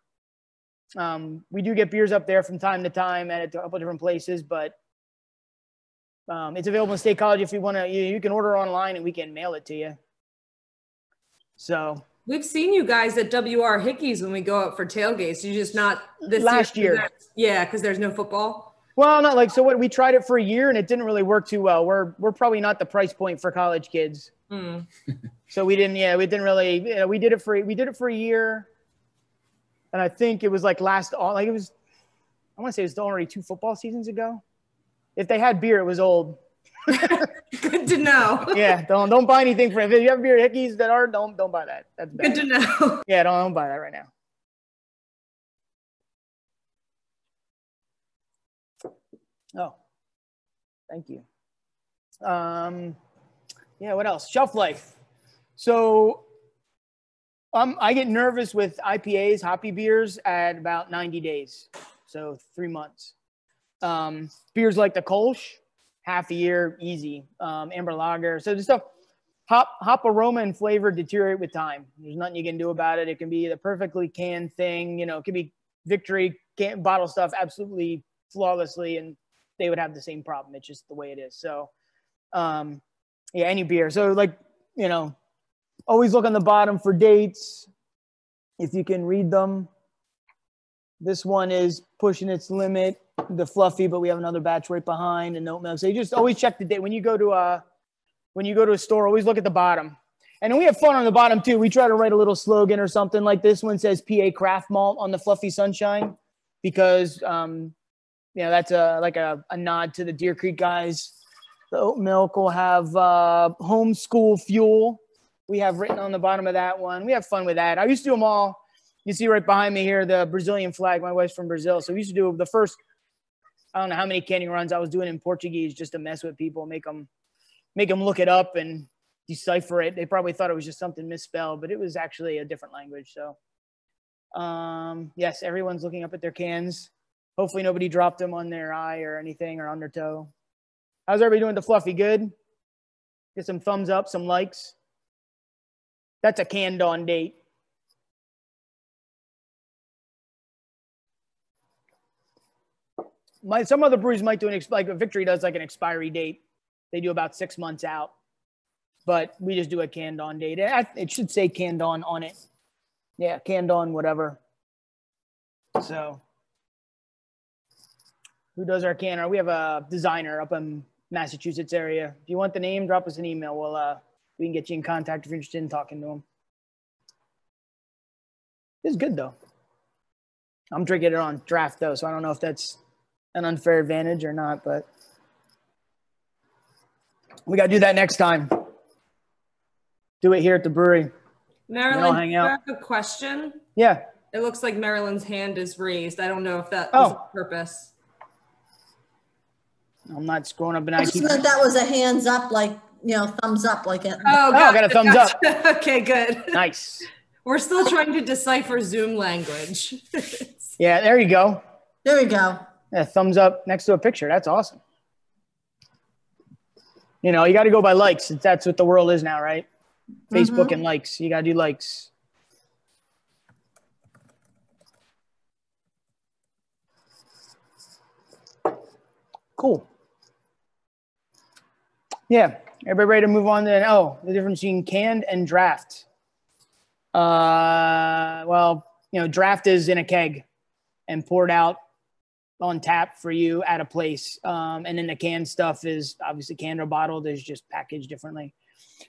We do get beers up there from time to time at a couple different places, but it's available in State College if you want to. You can order online and we can mail it to you. So we've seen you guys at WR Hickey's when we go out for tailgates. You just not this last year. Yeah, because there's no football. Well, not like, so what, we tried it for a year and it didn't really work too well. We're probably not the price point for college kids. Mm. So we didn't really, you know, we did it for a year. And I think it was like I want to say it was already 2 football seasons ago. If they had beer, it was old. Good to know. Yeah. Don't buy anything for it. If you have beer at Hickey's that are, don't buy that. That's bad. Good to know. Yeah. Don't buy that right now. Oh, thank you. Yeah, what else? Shelf life. So I get nervous with IPAs, hoppy beers, at about 90 days. So 3 months. Beers like the Kolsch, half a year, easy. Amber lager. So the stuff, hop aroma and flavor deteriorate with time. There's nothing you can do about it. It can be the perfectly canned thing. You know, it could be Victory bottle stuff absolutely flawlessly, and they would have the same problem. It's just the way it is. So, yeah, any beer. So like, you know, always look on the bottom for dates if you can read them. This one is pushing its limit, the fluffy, but we have another batch right behind, and Oat Milk. So you just always check the date. When you go to a store, always look at the bottom. And then we have fun on the bottom too. We try to write a little slogan or something like this one says PA Craft Malt on the Fluffy Sunshine, because you know, that's like a nod to the Deer Creek guys. The Oat Milk will have homeschool fuel. We have written on the bottom of that one. We have fun with that. I used to do them all. You see right behind me here, the Brazilian flag. My wife's from Brazil. So we used to do the first, I don't know how many canning runs I was doing in Portuguese just to mess with people, make them look it up and decipher it. They probably thought it was just something misspelled, but it was actually a different language. So yes, everyone's looking up at their cans. Hopefully nobody dropped them on their eye or anything or on their toe. How's everybody doing with the Fluffy? Good? Get some thumbs up, some likes. That's a canned on date. Some other breweries might do like Victory does like an expiry date. They do about 6 months out, but we just do a canned on date. It should say canned on it. Yeah, canned on whatever. So who does our canner? We have a designer up in Massachusetts area. If you want the name, drop us an email. We can get you in contact if you're interested in talking to him. This is good though. I'm drinking it on draft though, so I don't know if that's an unfair advantage or not, but we got to do that next time. Do it here at the brewery. Marilyn, hang do you out. have a question? Yeah. It looks like Marilyn's hand is raised. I don't know if that was on purpose. I'm not scrolling up and I just meant that was a hands up, like, thumbs up, like it. Oh, got a thumbs up. Okay, good. Nice. We're still trying to decipher Zoom language. Yeah, there you go. There we go. Yeah, thumbs up next to a picture. That's awesome. You got to go by likes. That's what the world is now, right? Facebook and likes. You got to do likes. Cool. Yeah. Everybody ready to move on to, the difference between canned and draft. Draft is in a keg and poured out on tap for you at a place. And then the canned stuff is obviously canned or bottled, is just packaged differently.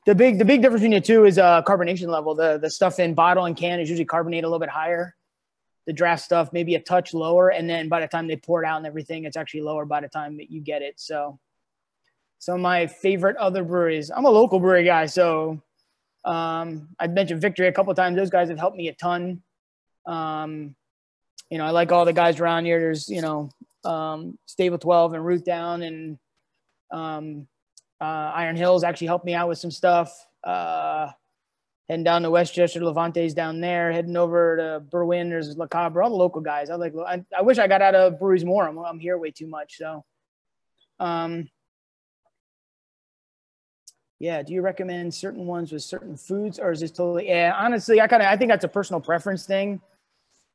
The big difference between the two is carbonation level. The stuff in bottle and can is usually carbonated a little bit higher. The draft stuff maybe a touch lower, and then by the time they pour it out and everything, it's actually lower by the time that you get it. So some of my favorite other breweries. I'm a local brewery guy, so I've mentioned Victory a couple of times. Those guys have helped me a ton. I like all the guys around here. There's, Stable 12 and Root Down, and Iron Hills actually helped me out with some stuff. Heading down to Westchester, Levante's down there. Heading over to Berwyn, there's La Cabra, all the local guys. I wish I got out of breweries more. I'm here way too much. So, yeah. Do you recommend certain ones with certain foods, or is this totally? Yeah, honestly, I think that's a personal preference thing.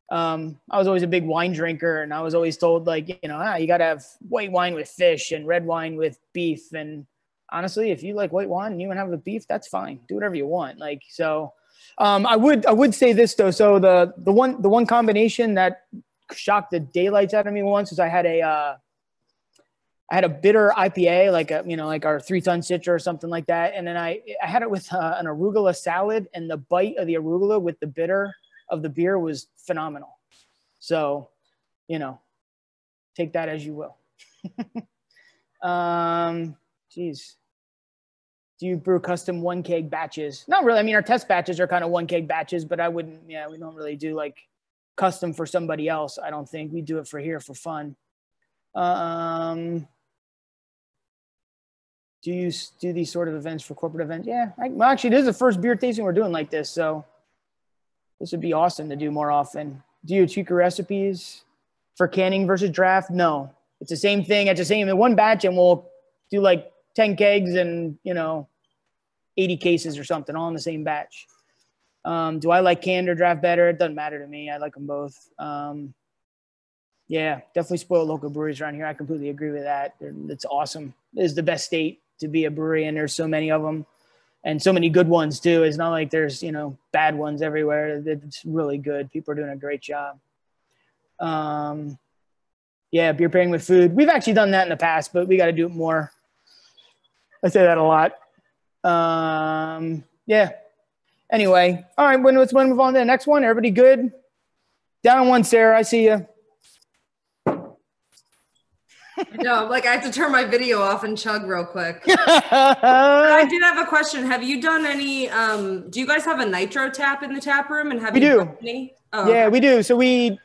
I was always a big wine drinker, and I was always told you got to have white wine with fish and red wine with beef. And honestly, if you like white wine and you want to have the beef, that's fine. Do whatever you want. I would say this though. So the one combination that shocked the daylights out of me once was I had a bitter IPA, like our 3-ton Citra or something like that. And then I had it with an arugula salad, and the bite of the arugula with the bitter of the beer was phenomenal. So, take that as you will. Geez. Do you brew custom 1 keg batches? Not really. I mean, our test batches are kind of 1 keg batches, but we don't really do custom for somebody else. I don't think we do it for here for fun. Do you do these sort of events for corporate events? Yeah. Actually, this is the first beer tasting we're doing like this. So this would be awesome to do more often. Do you tweak your recipes for canning versus draft? No, it's the same thing. It's the same in one batch, and we'll do 10 kegs and 80 cases or something all in the same batch. Do I like canned or draft better? It doesn't matter to me. I like them both. Yeah, definitely spoil local breweries around here. I completely agree with that. It's awesome. It's the best state to be a brewery, and there's so many of them and so many good ones too. It's not like there's bad ones everywhere. It's really good. People are doing a great job. Yeah, beer pairing with food. We've actually done that in the past, but we got to do it more. I say that a lot. Yeah. Anyway, all right. Let's move on to the next one. Everybody good? Down one, Sarah. I see you. No, I have to turn my video off and chug real quick. I did have a question. Have you done any? Do you guys have a nitro tap in the tap room? And we do. Any? Oh, yeah, okay. We do. So we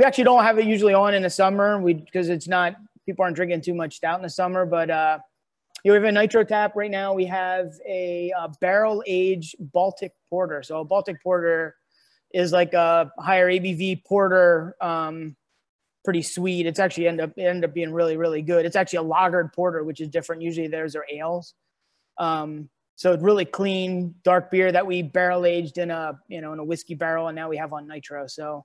actually don't have it usually on in the summer. Because it's not, people aren't drinking too much stout in the summer, but we have a nitro tap right now. We have a barrel aged Baltic porter. So a Baltic porter is like a higher ABV porter, pretty sweet. It's actually ended up being really, really good. It's actually a lagered porter, which is different. Usually theirs are ales. So it's really clean, dark beer that we barrel aged in a whiskey barrel, and now we have on nitro. So,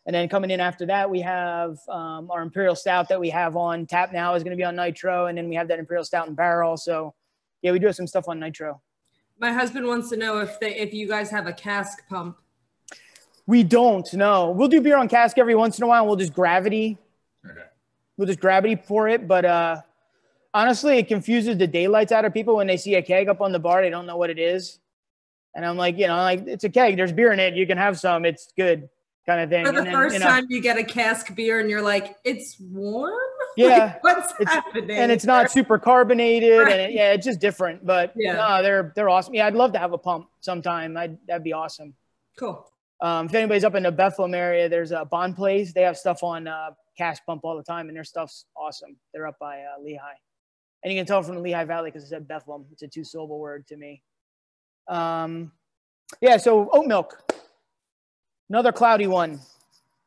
and then coming in after that, we have our Imperial Stout that we have on tap now is going to be on nitro, and then we have that Imperial Stout in barrel. So, yeah, we do have some stuff on nitro. My husband wants to know if you guys have a cask pump. We don't, no. We'll do beer on cask every once in a while. We'll just gravity. Okay. We'll just gravity pour it. But honestly, it confuses the daylights out of people when they see a keg up on the bar. They don't know what it is. And I'm like, it's a keg. There's beer in it. You can have some. It's good. kind of thing. For the and then, first time you get a cask beer and you're like, it's warm? Yeah. Like, what's happening? And it's not super carbonated. Right. And it's just different. But no, they're awesome. Yeah, I'd love to have a pump sometime. That'd be awesome. Cool. If anybody's up in the Bethlehem area, there's a Bond Place. They have stuff on cask pump all the time, and their stuff's awesome. They're up by Lehigh. And you can tell from the Lehigh Valley because it said Bethlehem. It's a 2-syllable word to me. Yeah, so oat milk. Another cloudy one.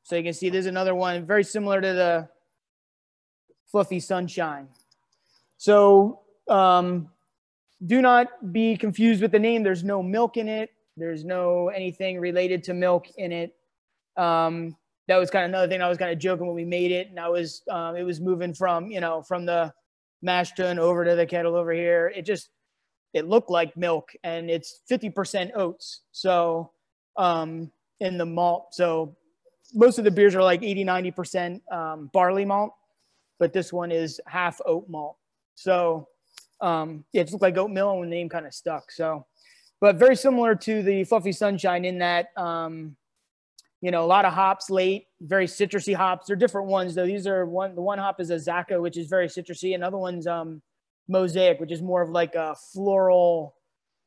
So you can see there's another one very similar to the fluffy sunshine. So do not be confused with the name. There's no milk in it. There's no anything related to milk in it. That was kind of another thing. I was kind of joking when we made it, and I was it was moving from from the mash tun over to the kettle over here. It looked like milk, and it's 50% oats. So in the malt, so most of the beers are like 80-90% barley malt, but this one is half oat malt. So it looked like oatmeal, and the name kind of stuck. So, but very similar to the Fluffy Sunshine in that a lot of hops late, very citrusy hops. They're different ones though. These are the one hop is a Sadco, which is very citrusy. Another one's Mosaic, which is more of like a floral,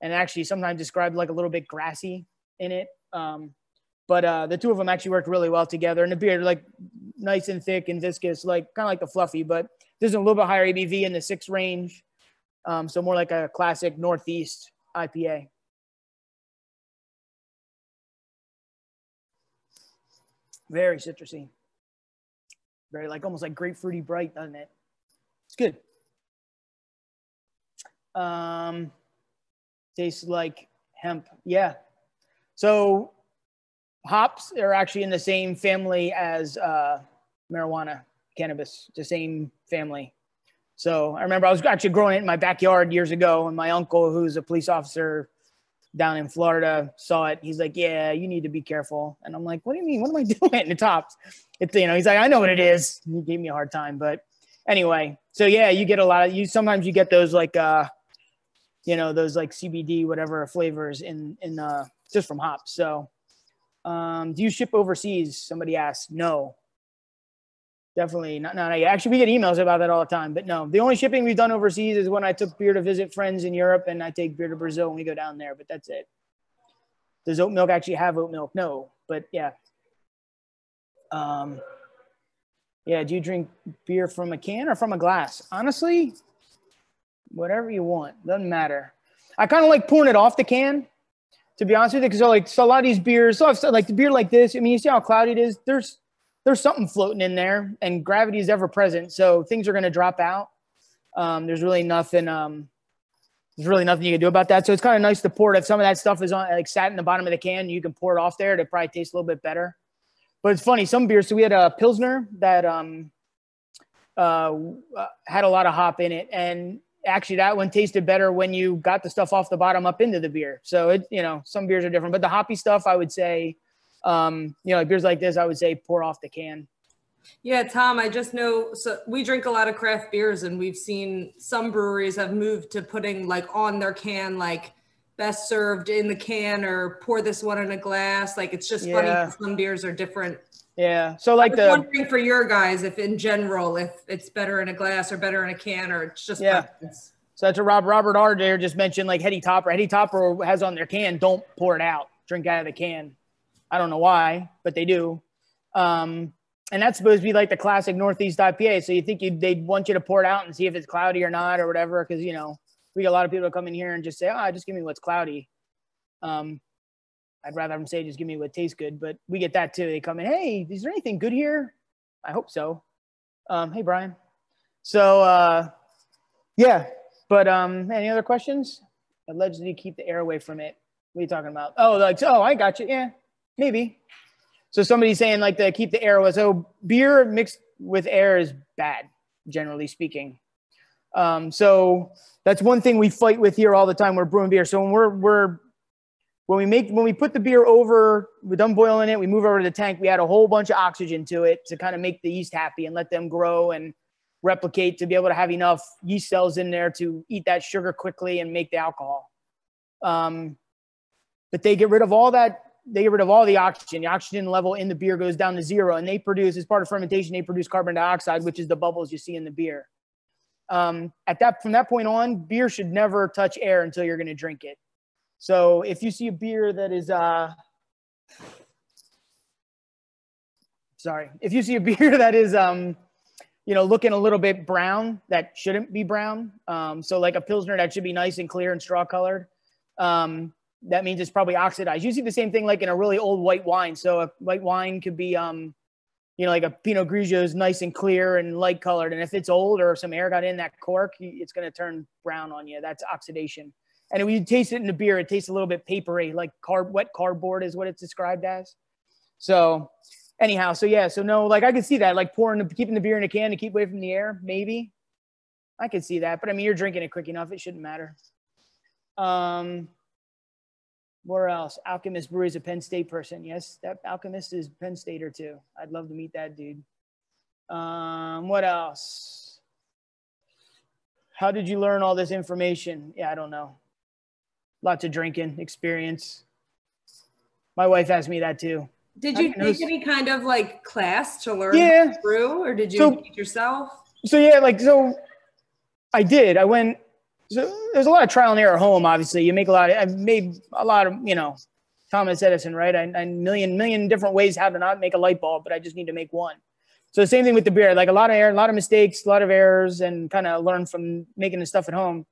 and actually sometimes described like a little bit grassy in it. But the two of them actually worked really well together. And the beer, like nice and thick and viscous, like kind of like the Fluffy, but there's a little bit higher ABV in the 6 range. So more like a classic Northeast IPA. Very citrusy. Very almost like grapefruity bright, doesn't it? It's good. Tastes like hemp. Yeah. So hops are actually in the same family as marijuana, cannabis, the same family. So I remember I was actually growing it in my backyard years ago, and my uncle, who's a police officer down in Florida, saw it. He's like, yeah, you need to be careful. And I'm like, what do you mean? What am I doing? It's hops. He's like, I know what it is. He gave me a hard time. But anyway, so yeah, you get a lot of, sometimes you get those like, those like CBD, whatever flavors in just from hops. So do you ship overseas? Somebody asked. No. Definitely not. Actually, we get emails about that all the time, but no. The only shipping we've done overseas is when I took beer to visit friends in Europe, and I take beer to Brazil when we go down there, but that's it. Does oat milk actually have oat milk? No, but yeah. Yeah, do you drink beer from a can or from a glass? Honestly, whatever you want. Doesn't matter. I kind of like pouring it off the can, to be honest with you, because so a lot of these beers, like the beer like this, I mean, you see how cloudy it is? There's something floating in there, and gravity is ever present. So things are going to drop out. There's really nothing you can do about that. So it's kind of nice to pour it. If some of that stuff is on, like sat in the bottom of the can, you can pour it off there to probably taste a little bit better. But it's funny, some beers. So we had a Pilsner that had a lot of hop in it, and actually that one tasted better when you got the stuff off the bottom up into the beer. So some beers are different, but the hoppy stuff, I would say, like beers like this, I would say pour off the can. Yeah, Tom, I just know, so we drink a lot of craft beers, and we've seen some breweries have moved to putting like on their can, like best served in the can, or pour this one in a glass. Like, it's just funny because some beers are different. Yeah. So like wondering for your guys, if in general, if it's better in a glass or better in a can, or it's just preference. So that's a Robert R. there just mentioned, like Heady Topper. Heady Topper has on their can, don't pour it out, drink out of the can. I don't know why, but they do. And that's supposed to be like the classic Northeast IPA. So you think they'd want you to pour it out and see if it's cloudy or not or whatever. Because, we get a lot of people come in here and just say, just give me what's cloudy. I'd rather them say, just give me what tastes good. But we get that too. They come in, hey, is there anything good here? I hope so. Hey, Brian. So, yeah. But any other questions? Allegedly keep the air away from it. What are you talking about? Oh, I got you. Yeah, maybe. So somebody's saying like to keep the air away. So beer mixed with air is bad, generally speaking. So that's one thing we fight with here all the time. We're brewing beer. So when we put the beer over, we're done boiling it, we move over to the tank, we add a whole bunch of oxygen to it to kind of make the yeast happy and let them grow and replicate, to be able to have enough yeast cells in there to eat that sugar quickly and make the alcohol. But they get rid of all that they get rid of all the oxygen. The oxygen level in the beer goes down to 0, and they produce, as part of fermentation, they produce carbon dioxide, which is the bubbles you see in the beer. From that point on, beer should never touch air until you're going to drink it. So if you see a beer that is, if you see a beer that is, looking a little bit brown, that shouldn't be brown. So like a Pilsner that should be nice and clear and straw colored. That means it's probably oxidized. You see the same thing like in a really old white wine. So a white wine could be, like a Pinot Grigio is nice and clear and light colored. And if it's old or some air got in that cork, it's going to turn brown on you. That's oxidation. And when you taste it in the beer, it tastes a little bit papery, like wet cardboard is what it's described as. So anyhow, so no, like I could see that, like keeping the beer in a can to keep away from the air, maybe. I could see that. But I mean, you're drinking it quick enough. It shouldn't matter. Where else? Alchemist Brewery is a Penn State person. Yes, that Alchemist is Penn Stater too. I'd love to meet that dude. What else? How did you learn all this information? Yeah, I don't know. Lots of drinking experience. My wife asked me that too. Did you take any kind of like class to learn how to brew, or did you teach yourself? So I did. I went. So there's a lot of trial and error at home. Obviously, I've made a lot of, Thomas Edison, right? I million different ways how to not make a light bulb, but I just need to make one. So the same thing with the beer, like a lot of error, a lot of mistakes, a lot of errors, and kind of learn from making the stuff at home.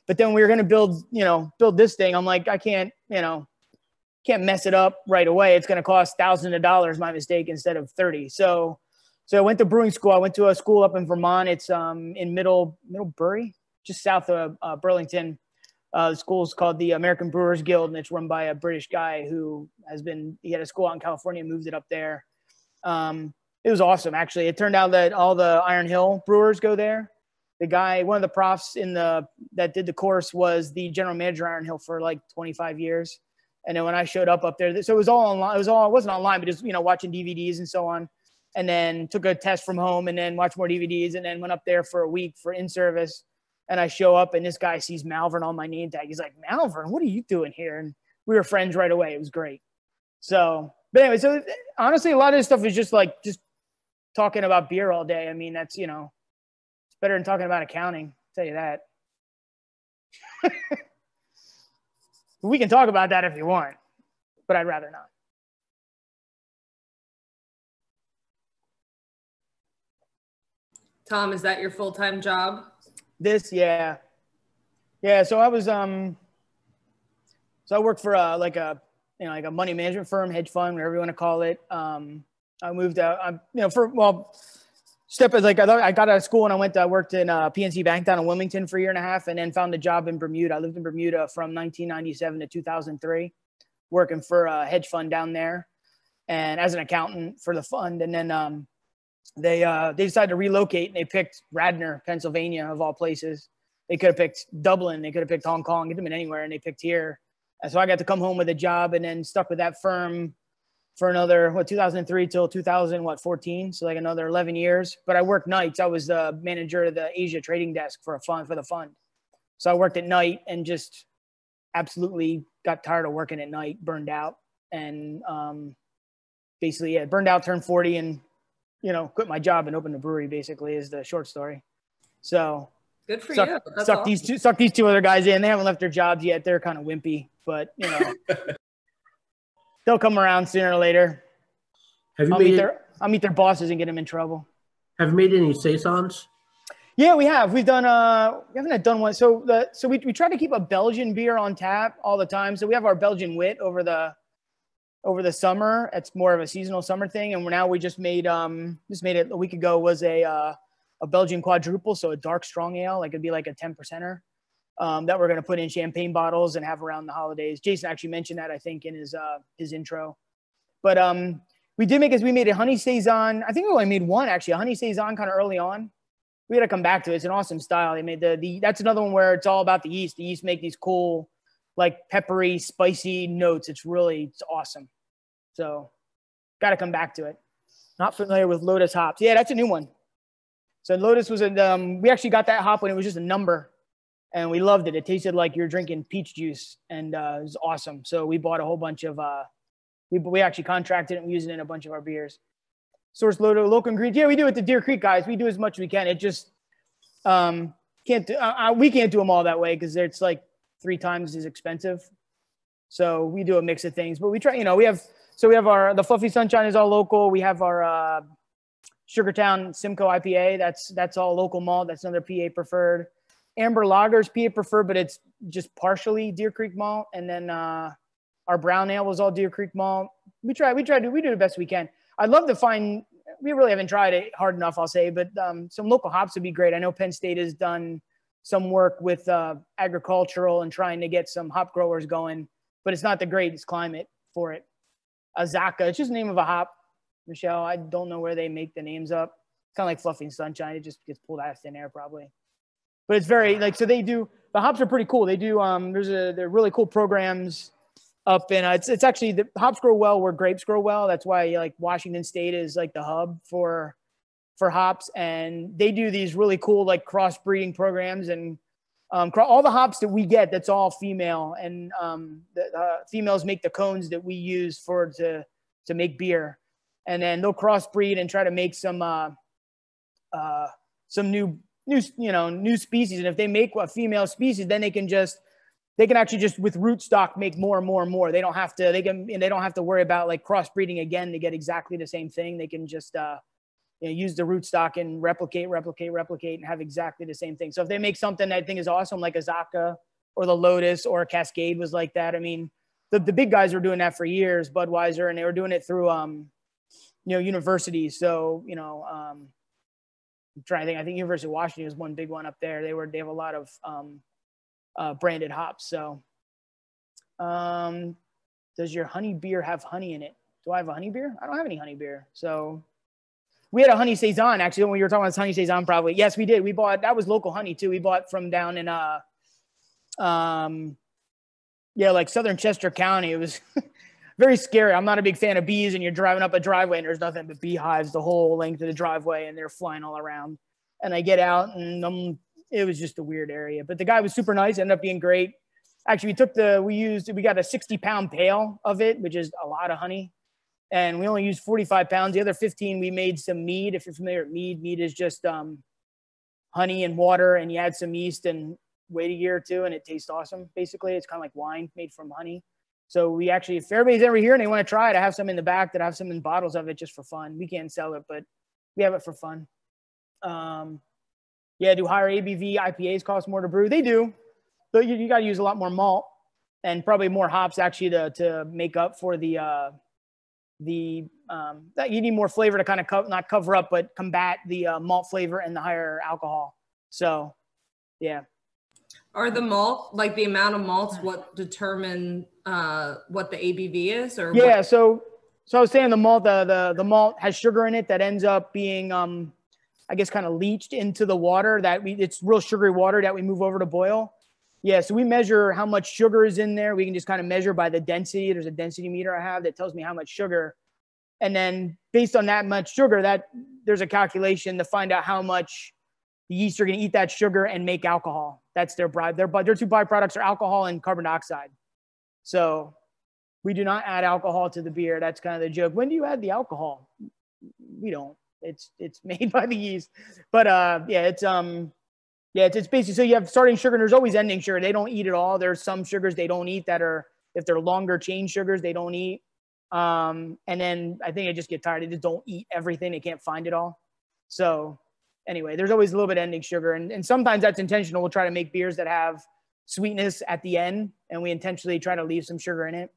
But then we were going to build this thing. I'm like, I can't mess it up right away. It's going to cost thousands of dollars, my mistake, instead of 30. So I went to brewing school. I went to a school up in Vermont. It's in Middlebury, just south of Burlington. The school is called the American Brewers Guild, and it's run by a British guy who he had a school out in California and moved it up there. It was awesome, actually. It turned out that all the Iron Hill brewers go there. The guy, one of the profs that did the course, was the general manager of Iron Hill for like 25 years. And then when I showed up there, so it was all online. It wasn't online, but just, watching DVDs and so on. And then took a test from home and then watched more DVDs and then went up there for a week for in-service. And I show up and this guy sees Malvern on my name tag. He's like, Malvern, what are you doing here? And we were friends right away. It was great. So, but anyway, so honestly, a lot of this stuff is just talking about beer all day. I mean, that's, it's better than talking about accounting. I'll tell you that. We can talk about that if you want, but I'd rather not. Tom, is that your full-time job? Yeah. So I was, so I worked for like a money management firm, hedge fund, whatever you want to call it. I moved out, I got out of school and I worked in PNC Bank down in Wilmington for a year and a half, and then found a job in Bermuda. I lived in Bermuda from 1997 to 2003, working for a hedge fund down there and as an accountant for the fund. And then, they decided to relocate and they picked Radnor, Pennsylvania, of all places. They could have picked Dublin. They could have picked Hong Kong. It could have been anywhere, and they picked here. And so I got to come home with a job and then stuck with that firm for another, 2003 till 2014. So like another 11 years. But I worked nights. I was the manager of the Asia trading desk for the fund. So I worked at night and just absolutely got tired of working at night, burned out. And burned out, turned 40 and quit my job and opened a brewery, basically, is the short story. So good for you. Suck these two other guys in. They haven't left their jobs yet. They're kind of wimpy, but they'll come around sooner or later. I'll meet their bosses and get them in trouble. Have you made any saisons? Yeah, we have. We've done we haven't done one. So we try to keep a Belgian beer on tap all the time. So we have our Belgian wit over the summer. It's more of a seasonal summer thing. And we just made it a week ago, was a Belgian quadruple. So a dark strong ale, it'd be like a 10%er that we're going to put in champagne bottles and have around the holidays. Jason actually mentioned that, I think, in his intro. But we made a honey saison. I think we only made one, actually, a honey saison kind of early on. We had to come back to it. It's an awesome style. They made that's another one where it's all about the yeast. The yeast make these cool, like peppery, spicy notes. It's awesome. So got to come back to it. Not familiar with Lotus Hops. Yeah, that's a new one. So Lotus was we actually got that hop when it was just a number, and we loved it. It tasted like you're drinking peach juice, and it was awesome. So we bought a whole bunch of We actually contracted it and use it in a bunch of our beers. Source local ingredients. Yeah, we do it to Deer Creek guys. We do as much as we can. It just can't do, we can't do them all that way because it's like 3 times as expensive. So we do a mix of things, but we try, we have the Fluffy Sunshine is all local. We have our Sugartown Simcoe IPA. That's all local malt. That's another PA preferred. Amber Lager's PA preferred, but it's just partially Deer Creek malt. And then our brown ale was all Deer Creek malt. We do the best we can. I'd love to find, we really haven't tried it hard enough, I'll say, but some local hops would be great. I know Penn State has done some work with agricultural and trying to get some hop growers going, but it's not the greatest climate for it. Azaka, it's just the name of a hop, Michelle. I don't know where they make the names up. Kind of like Fluffy Sunshine. It just gets pulled out of thin air probably. But it's very, so they do, the hops are pretty cool. They do, they're really cool programs up in, it's actually, the hops grow well where grapes grow well. That's why like Washington State is like the hub for hops. And they do these really cool like crossbreeding programs and all the hops that we get, that's all female. And the females make the cones that we use to make beer. And then they'll crossbreed and try to make some new species. And if they make a female species, then they can actually just with rootstock make more and more and more. They don't have to worry about like crossbreeding again to get exactly the same thing. They can just use the rootstock and replicate and have exactly the same thing. So if they make something that I think is awesome, like a Zaka or the Lotus or a Cascade was like that. I mean, the big guys were doing that for years, Budweiser, and they were doing it through universities. So I'm trying to think. I think University of Washington is one big one up there. They have a lot of branded hops. So, does your honey beer have honey in it? Do I have a honey beer? I don't have any honey beer. So, we had a honey saison actually when we were talking about this honey saison. Probably yes, we did. We bought that was local honey too. We bought from down in like Southern Chester County. It was very scary. I'm not a big fan of bees, and you're driving up a driveway and there's nothing but beehives the whole length of the driveway, and they're flying all around. And I get out, and it was just a weird area. But the guy was super nice. Ended up being great. Actually, we got a 60-pound pail of it, which is a lot of honey. And we only used 45 pounds. The other 15, we made some mead. If you're familiar with mead, mead is just honey and water, and you add some yeast and wait a year or two, and it tastes awesome. Basically, it's kind of like wine made from honey. So we actually, if everybody's ever here and they want to try it, I have some in the back that I have some in bottles of it just for fun. We can't sell it, but we have it for fun. Do higher ABV IPAs cost more to brew? They do, but you got to use a lot more malt and probably more hops actually to make up for that you need more flavor to kind of not cover up, but combat the malt flavor and the higher alcohol. So, yeah. Are the malt, like the amount of malts, what determine what the ABV is? Or yeah, so I was saying the malt, the malt has sugar in it that ends up being, I guess, kind of leached into the water it's real sugary water that we move over to boil. Yeah, so we measure how much sugar is in there. We can just kind of measure by the density. There's a density meter I have that tells me how much sugar. And then based on that much sugar, there's a calculation to find out how much the yeast are going to eat that sugar and make alcohol. That's their two byproducts are alcohol and carbon dioxide. So we do not add alcohol to the beer. That's kind of the joke. When do you add the alcohol? We don't. It's made by the yeast. But it's basically, so you have starting sugar and there's always ending sugar. They don't eat it all. There's some sugars they don't eat that are, if they're longer chain sugars, they don't eat. And then I think I just get tired. They just don't eat everything. They can't find it all. So anyway, there's always a little bit of ending sugar. And sometimes that's intentional. We'll try to make beers that have sweetness at the end, and we intentionally try to leave some sugar in it.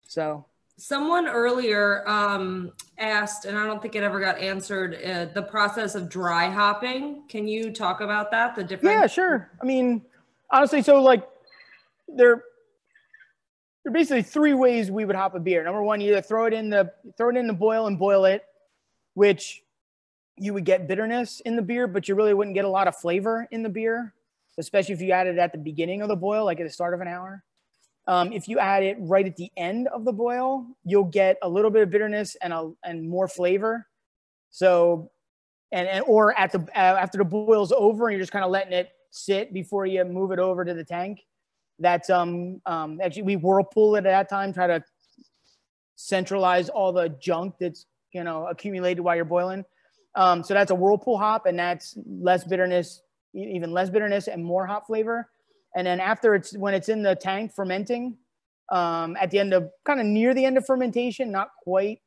So someone earlier asked, and I don't think it ever got answered, the process of dry hopping. Can you talk about that? The difference? Yeah, sure. I mean, honestly, so like there are basically 3 ways we would hop a beer. Number one, you either throw it in the boil and boil it, which you would get bitterness in the beer, but you really wouldn't get a lot of flavor in the beer, especially if you added it at the beginning of the boil, like at the start of an hour. If you add it right at the end of the boil, you'll get a little bit of bitterness and more flavor. So, or after the boil's over and you're just kind of letting it sit before you move it over to the tank. That's actually we whirlpool it at that time, try to centralize all the junk that's, you know, accumulated while you're boiling. So that's a whirlpool hop, and that's less bitterness, even less bitterness and more hop flavor. And then after when it's in the tank fermenting, at the end of, kind of near the end of fermentation, not quite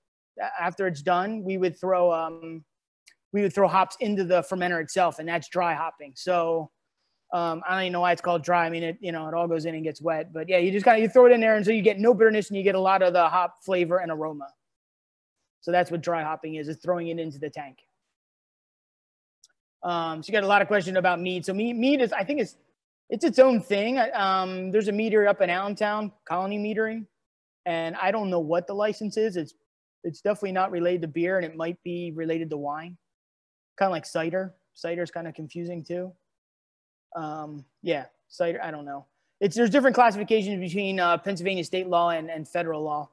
after it's done, we would throw hops into the fermenter itself, and that's dry hopping. So I don't even know why it's called dry. I mean, it all goes in and gets wet, but yeah, you just you throw it in there, and so you get no bitterness and you get a lot of the hop flavor and aroma. So that's what dry hopping is throwing it into the tank. So you got a lot of questions about mead. So mead is, I think it's its own thing. There's a meadery up in Allentown, Colony Meadery, and I don't know what the license is. It's definitely not related to beer, and it might be related to wine. Kind of like cider. Cider is kind of confusing too. Yeah, cider, I don't know. There's different classifications between Pennsylvania state law and federal law.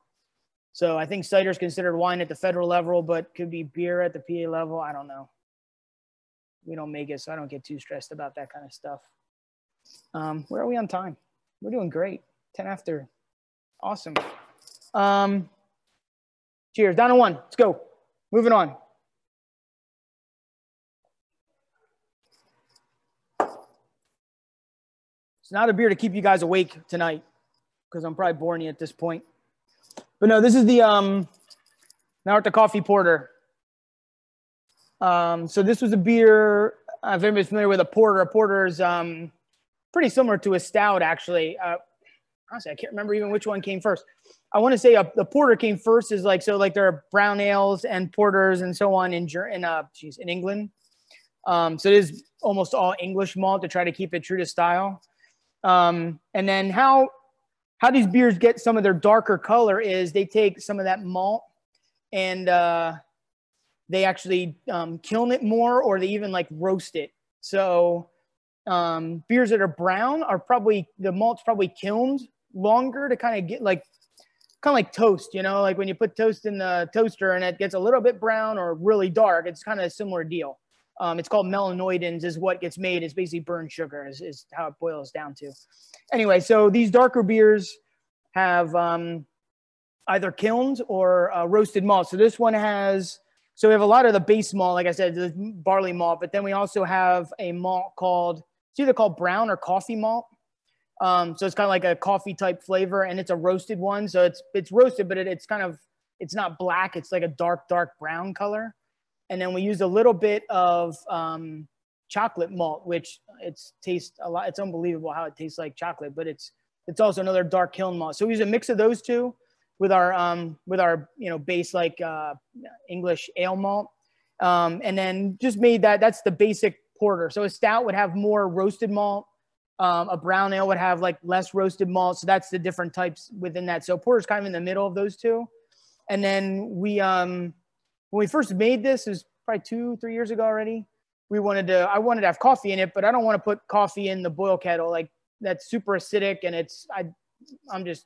So I think cider is considered wine at the federal level, but could be beer at the PA level. I don't know. We don't make it, so I don't get too stressed about that kind of stuff. Where are we on time? We're doing great. 10 after. Awesome. Cheers. Down to 1. Let's go. Moving on. It's not a beer to keep you guys awake tonight, because I'm probably boring you at this point. But no, this is the now at the coffee porter. So this was a beer, if anybody's familiar with a porter. A porter is pretty similar to a stout, actually. Honestly, I can't remember even which one came first. I want to say the porter came first. Is like, so like there are brown ales and porters and so on in England. So it is almost all English malt to try to keep it true to style. And then how these beers get some of their darker color is they take some of that malt and they actually kiln it more, or they even like roast it. So beers that are brown are probably, the malt's probably kilned longer to kind of get kind of like toast, you know, like when you put toast in the toaster and it gets a little bit brown or really dark, it's kind of a similar deal. It's called melanoidins is what gets made. It's basically burned sugar is how it boils down to. Anyway, so these darker beers have either kilned or roasted malt. So this one has, so we have a lot of the base malt, like I said, the barley malt, but then we also have a malt called, it's either called brown or coffee malt. So it's kind of like a coffee type flavor, and it's a roasted one. So it's roasted, but it's kind of, it's not black. It's like a dark brown color. And then we use a little bit of chocolate malt, which tastes a lot. It's unbelievable how it tastes like chocolate, but it's also another dark kiln malt. So we use a mix of those two with our base like English ale malt, and then just made that's the basic porter. So a stout would have more roasted malt. A brown ale would have like less roasted malt. So that's the different types within that. So porter's kind of in the middle of those two. And then when we first made this, it was probably 2-3 years ago already. I wanted to have coffee in it, but I don't want to put coffee in the boil kettle. Like that's super acidic, and I just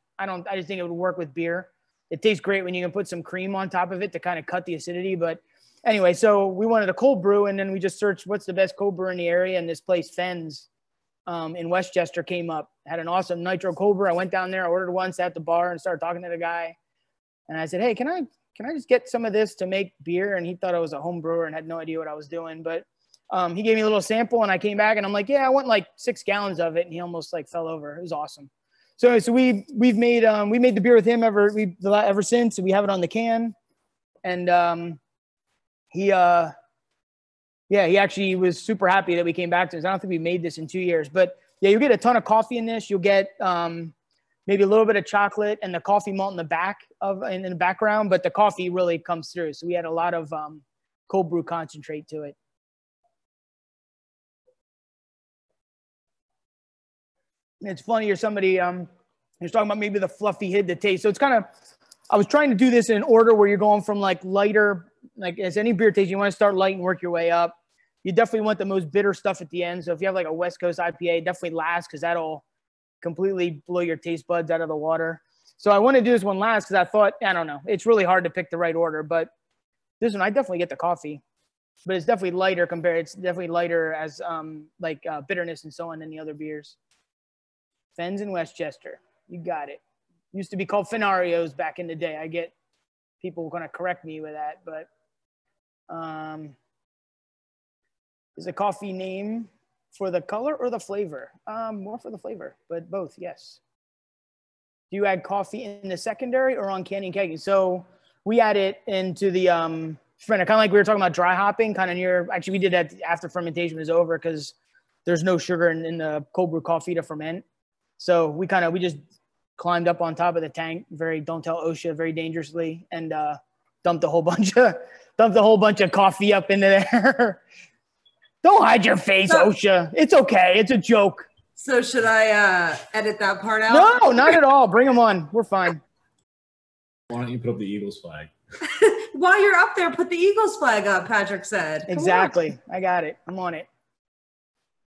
think it would work with beer. It tastes great when you can put some cream on top of it to kind of cut the acidity. But anyway, so we wanted a cold brew, and then we just searched what's the best cold brew in the area, and this place Fenn's in Westchester came up. Had an awesome nitro cold brew. I went down there, I ordered one, sat at the bar, and started talking to the guy. And I said, "Hey, can I just get some of this to make beer?" And he thought I was a home brewer and had no idea what I was doing. But he gave me a little sample, and I came back and I'm like, "Yeah, I want like 6 gallons of it." And he almost like fell over. It was awesome. So we've made the beer with him ever since. We have it on the can, and he actually was super happy that we came back to this. I don't think we made this in 2 years, but yeah, you'll get a ton of coffee in this. You'll get maybe a little bit of chocolate and the coffee malt in the background, but the coffee really comes through. So we had a lot of cold brew concentrate to it. And it's funny, you're somebody who's talking about maybe the fluffy hid the taste. So it's kind of, I was trying to do this in order where you're going from like lighter, like as any beer tastes, you want to start light and work your way up. You definitely want the most bitter stuff at the end. So if you have like a West Coast IPA, definitely last, because that'll completely blow your taste buds out of the water. So I want to do this one last because I thought, I don't know, it's really hard to pick the right order, but this one I definitely get the coffee, but it's definitely lighter it's definitely lighter as bitterness and so on than the other beers. Fenn's in Westchester, you got it. Used to be called Fenarios back in the day. I get people going to correct me with that, but is the coffee name for the color or the flavor? More for the flavor, but both, yes. Do you add coffee in the secondary or on canning kegging? So we add it into the fermenter, kind of like we were talking about dry hopping, kind of near, actually we did that after fermentation was over because there's no sugar in the cold brew coffee to ferment. So we just climbed up on top of the tank, don't tell OSHA, very dangerously, and dumped a whole bunch of coffee up into there. Don't hide your face, OSHA. It's okay. It's a joke. So should I edit that part out? No, not at all. Bring them on. We're fine. Why don't you put up the Eagles flag? While you're up there, put the Eagles flag up, Patrick said. Exactly. I got it. I'm on it.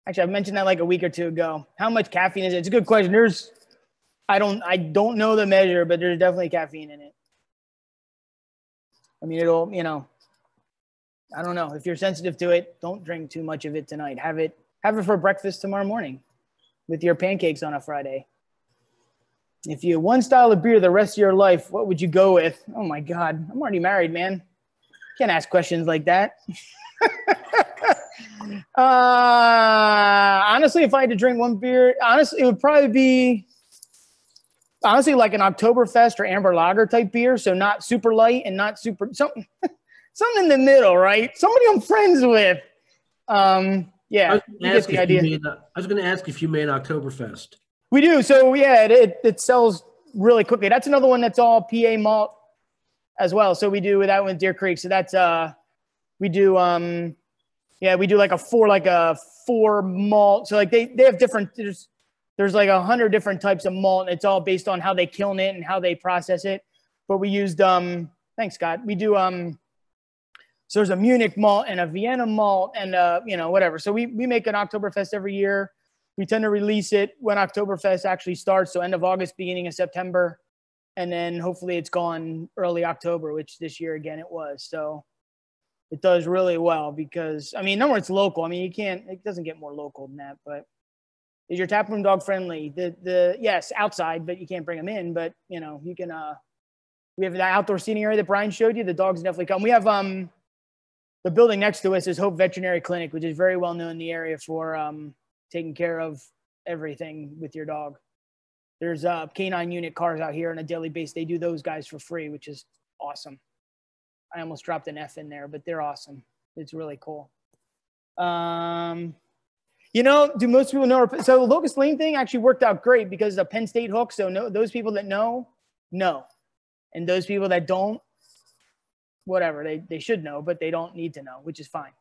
Actually, I mentioned that like a week or two ago. How much caffeine is it? It's a good question. I don't know the measure, but there's definitely caffeine in it. I mean, it'll, I don't know. If you're sensitive to it, don't drink too much of it tonight. Have it for breakfast tomorrow morning with your pancakes on a Friday. If you had one style of beer the rest of your life, what would you go with? Oh my God, I'm already married, man. Can't ask questions like that. Honestly, if I had to drink one beer, honestly, it would probably be like an Oktoberfest or amber lager type beer. So not super light and not super something in the middle, right? Somebody I'm friends with. Yeah, you get the idea. I was going to ask if you made Oktoberfest. We do. So yeah, it sells really quickly. That's another one that's all PA malt as well. So we do that one with Deer Creek. So that's we do like a four malt. So like they have different, there's like 100 different types of malt, and it's all based on how they kiln it and how they process it. But we used thanks Scott. We do so there's a Munich malt and a Vienna malt and whatever. So we make an Oktoberfest every year. We tend to release it when Oktoberfest actually starts. So end of August, beginning of September. And then hopefully it's gone early October, which this year again it was. So it does really well because, I mean, number it's local. I mean, it doesn't get more local than that, but is your taproom dog friendly? Yes, outside, but you can't bring them in, but you can, we have the outdoor seating area that Brian showed you. The dogs definitely come. We have, the building next to us is Hope Veterinary Clinic, which is very well known in the area for, taking care of everything with your dog. There's canine unit cars out here on a daily basis. They do those guys for free, which is awesome. I almost dropped an F in there, but they're awesome. It's really cool. Do most people know? So the Locust Lane thing actually worked out great because of Penn State hook. So no, those people that know. And those people that don't, whatever, they should know, but they don't need to know, which is fine.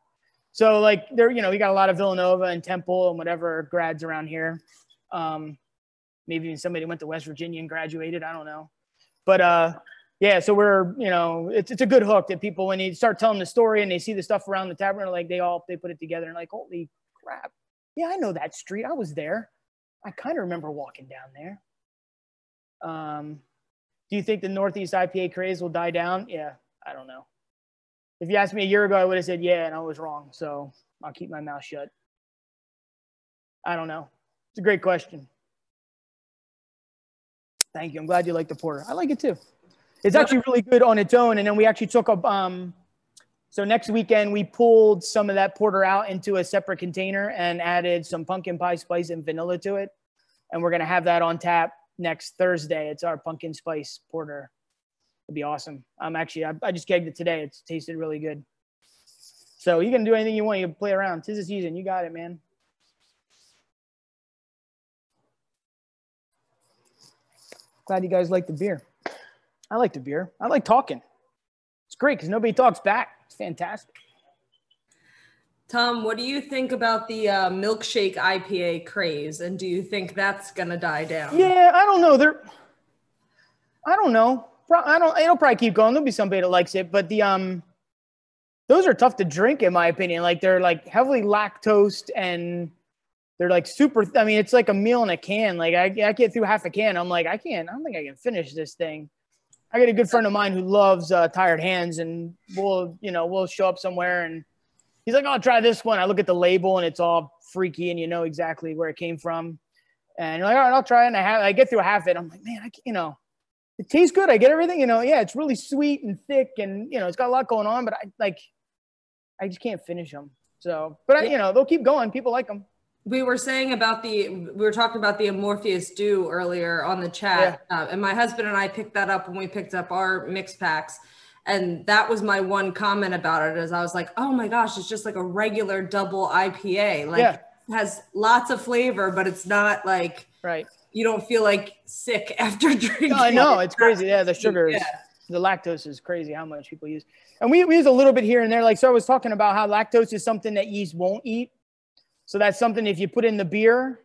So like we got a lot of Villanova and Temple and whatever grads around here. Maybe even somebody went to West Virginia and graduated. I don't know. But yeah, so we're, it's a good hook that people, when you start telling the story and they see the stuff around the tavern, like they put it together and like, holy crap. Yeah, I know that street. I was there. I kind of remember walking down there. Do you think the Northeast IPA craze will die down? Yeah, I don't know. If you asked me a year ago, I would have said, yeah, and I was wrong. So I'll keep my mouth shut. I don't know. It's a great question. Thank you. I'm glad you like the porter. I like it too. It's actually really good on its own. And then we actually took so next weekend we pulled some of that porter out into a separate container and added some pumpkin pie spice and vanilla to it. And we're going to have that on tap next Thursday. It's our pumpkin spice porter. It'd be awesome. I just kegged it today. It's tasted really good. So you can do anything you want. You can play around. 'Tis the season. You got it, man. Glad you guys like the beer. I like the beer. I like talking. It's great because nobody talks back. It's fantastic. Tom, what do you think about the Milkshake IPA craze? And do you think that's going to die down? Yeah, I don't know. I don't know. It'll probably keep going. There'll be somebody that likes it, but those are tough to drink in my opinion. Like they're like heavily lactose and they're like super, I mean, it's like a meal in a can. Like I get through half a can. I'm like, I don't think I can finish this thing. I got a good friend of mine who loves Tired Hands, and we'll show up somewhere and he's like, I'll try this one. I look at the label and it's all freaky and you know exactly where it came from. And you're like, all right, I'll try it. And I get through half it. I'm like, man, it tastes good. I get everything, you know, yeah, it's really sweet and thick and, you know, it's got a lot going on, but I just can't finish them. So, but you know, they'll keep going. People like them. We were talking about the Amorpheus Dew earlier on the chat. Yeah. And my husband and I picked that up when we picked up our mix packs. And that was my one comment about it, is I was like, oh my gosh, it's just like a regular double IPA. Like, it has lots of flavor, but it's not like, you don't feel like sick after drinking. No, I know, it's crazy. Yeah, the sugars, the lactose is crazy how much people use. And we use a little bit here and there. Like, so I was talking about how lactose is something that yeast won't eat. So that's something, if you put in the beer,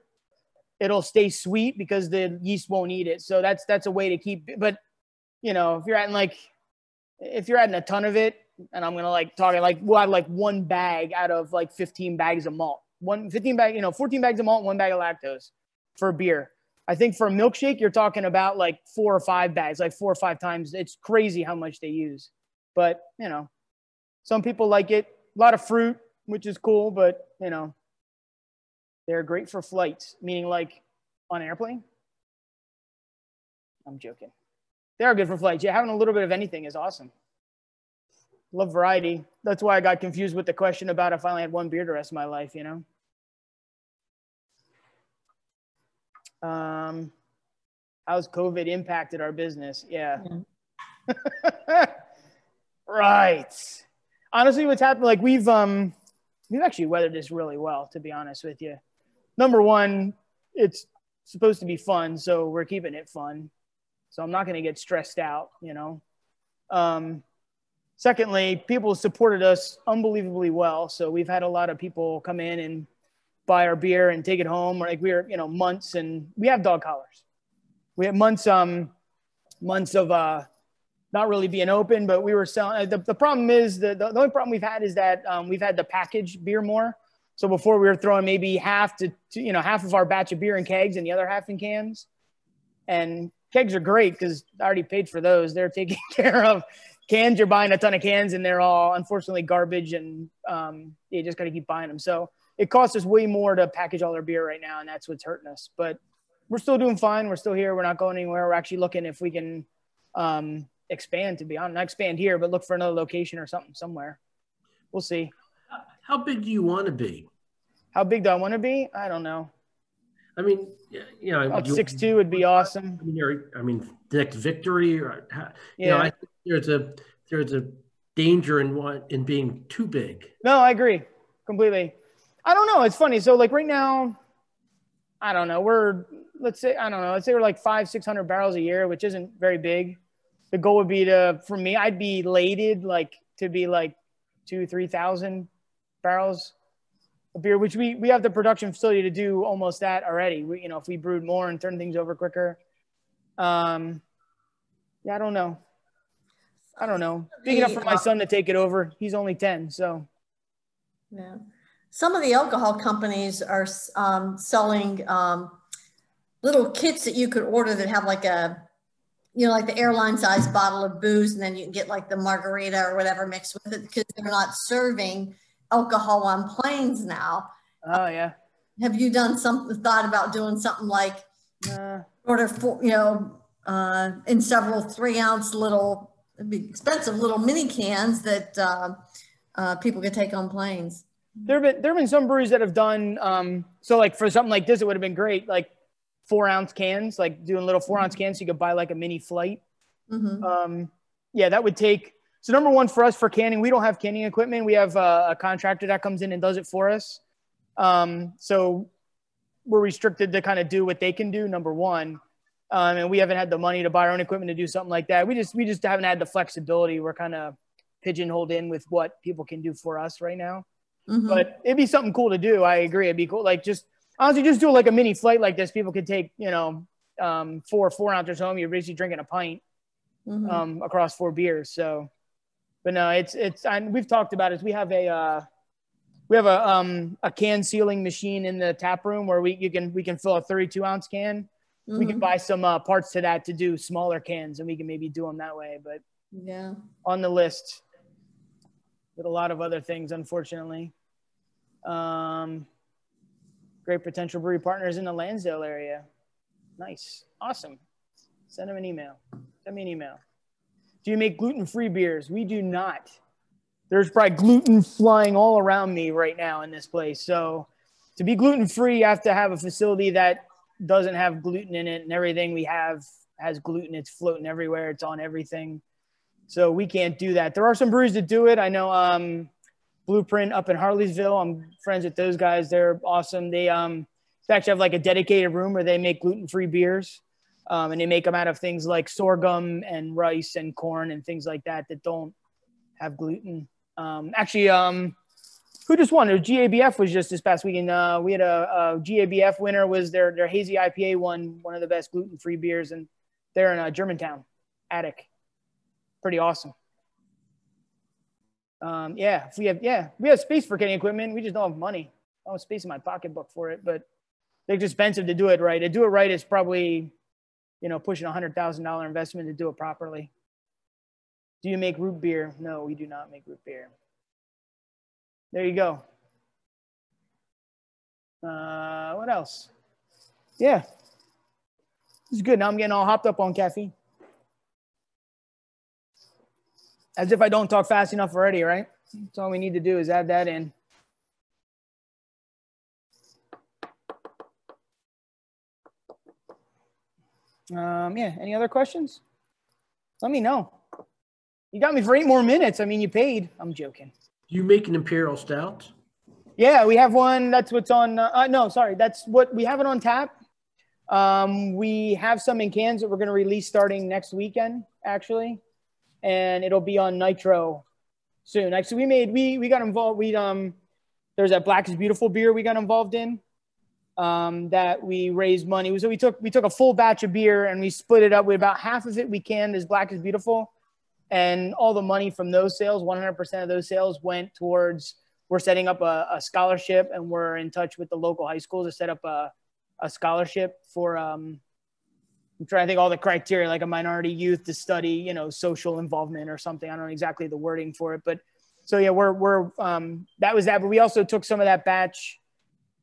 it'll stay sweet because the yeast won't eat it. So that's a way to keep, but you know, if you're adding a ton of it, and I'm going to like talking like, we'll have like one bag out of like 15 bags of malt, 14 bags of malt, 1 bag of lactose for a beer. I think for a milkshake, you're talking about like 4 or 5 bags, like 4 or 5 times. It's crazy how much they use, but you know, some people like it, a lot of fruit, which is cool, but you know, they're great for flights, meaning like on an airplane. I'm joking. They are good for flights. Yeah, having a little bit of anything is awesome. Love variety. That's why I got confused with the question about if I only had one beer the rest of my life, you know? How's COVID impacted our business? Yeah. Right. Honestly, what's happened, like we've actually weathered this really well, to be honest with you. Number one, it's supposed to be fun, so we're keeping it fun. So I'm not going to get stressed out, you know. Secondly, people supported us unbelievably well. So we've had a lot of people come in and buy our beer and take it home. Like we were, you know, months, and we have dog collars. We have months of not really being open, but we were selling. The problem is the only problem we've had is that we've had to package beer more. So before we were throwing maybe half of our batch of beer in kegs and the other half in cans. And kegs are great because I already paid for those. They're taken care of. Cans, you're buying a ton of cans and they're all unfortunately garbage, and you just got to keep buying them. So it costs us way more to package all our beer right now, and that's what's hurting us. But we're still doing fine. We're still here. We're not going anywhere. We're actually looking if we can expand, to be honest. Not expand here, but look for another location or something somewhere. We'll see. How big do you want to be? How big do I want to be? I don't know. I mean, you know, about 6'2" would be awesome. I mean, the next victory, or you know, I think there's a danger in being too big. No, I agree completely. I don't know. It's funny. So like right now, I don't know. Let's say we're like 500-600 barrels a year, which isn't very big. The goal would be for me, I'd be elated to be like 2,000-3,000 barrels of beer, which we have the production facility to do almost that already. You know, if we brewed more and turned things over quicker. Yeah, I don't know. Big enough for my son to take it over. He's only 10, so. Yeah. Some of the alcohol companies are selling little kits that you could order that have like like the airline size bottle of booze, and then you can get like the margarita or whatever mixed with it, because they're not serving alcohol on planes now. Oh yeah. Have you thought about doing something like order for, in several 3-ounce little, it'd be expensive little mini cans that people could take on planes? There have been some breweries that have done, so like for something like this, it would have been great, like 4-ounce cans, like doing little 4-ounce cans so you could buy like a mini flight. Mm-hmm. Yeah, that would take, so number one for us for canning, we don't have canning equipment. We have a contractor that comes in and does it for us. So we're restricted to kind of do what they can do, number one. And we haven't had the money to buy our own equipment to do something like that. We just haven't had the flexibility. We're kind of pigeonholed in with what people can do for us right now. Mm-hmm. But it'd be something cool to do. I agree. It'd be cool. Like honestly, just do like a mini flight like this. People could take, 4 4-ounces home. You're basically drinking a pint across 4 beers. So, but no, and we've talked about it. We have a can sealing machine in the tap room where we can fill a 32-ounce can. Mm-hmm. We can buy some parts to that to do smaller cans, and we can maybe do them that way. But yeah, on the list with a lot of other things, unfortunately. Great potential brewery partners in the Lansdale area. Nice. Awesome. Send them an email. Send me an email. Do you make gluten-free beers? We do not. There's probably gluten flying all around me right now in this place. So to be gluten-free, you have to have a facility that doesn't have gluten in it, and everything we have has gluten. It's floating everywhere. It's on everything. So we can't do that. There are some breweries that do it. I know Blueprint up in Harleysville. I'm friends with those guys. They're awesome. They actually have like a dedicated room where they make gluten-free beers. And they make them out of things like sorghum and rice and corn and things like that that don't have gluten. Who just won? Their GABF was just this past weekend. We had a GABF winner. Was their hazy IPA won one of the best gluten-free beers, and they're in Germantown, Attic. Pretty awesome. We have space for getting equipment. We just don't have money. I don't have space in my pocketbook for it, but they're expensive to do it right. To do it right is probably, pushing $100,000 investment to do it properly. Do you make root beer? No, we do not make root beer. There you go. What else? Yeah. This is good. Now I'm getting all hopped up on caffeine. As if I don't talk fast enough already, right? That's all we need to do is add that in. Any other questions? Let me know. You got me for 8 more minutes. I mean, you paid. I'm joking. You make an Imperial Stout? Yeah, we have one. That's what's on. That's what we have it on tap. We have some in cans that we're going to release starting next weekend, actually. And it'll be on Nitro soon. Actually, we got involved. There's that Black is Beautiful beer we got involved in. That we raised money. So we took a full batch of beer and we split it up. With about half of it we canned as Black is Beautiful, and all the money from those sales, 100% of those sales went towards. We're setting up a scholarship, and we're in touch with the local high schools to set up a scholarship for. I'm trying to think all the criteria, like a minority youth to study, social involvement or something. I don't know exactly the wording for it, but so yeah, we're that was that. But we also took some of that batch.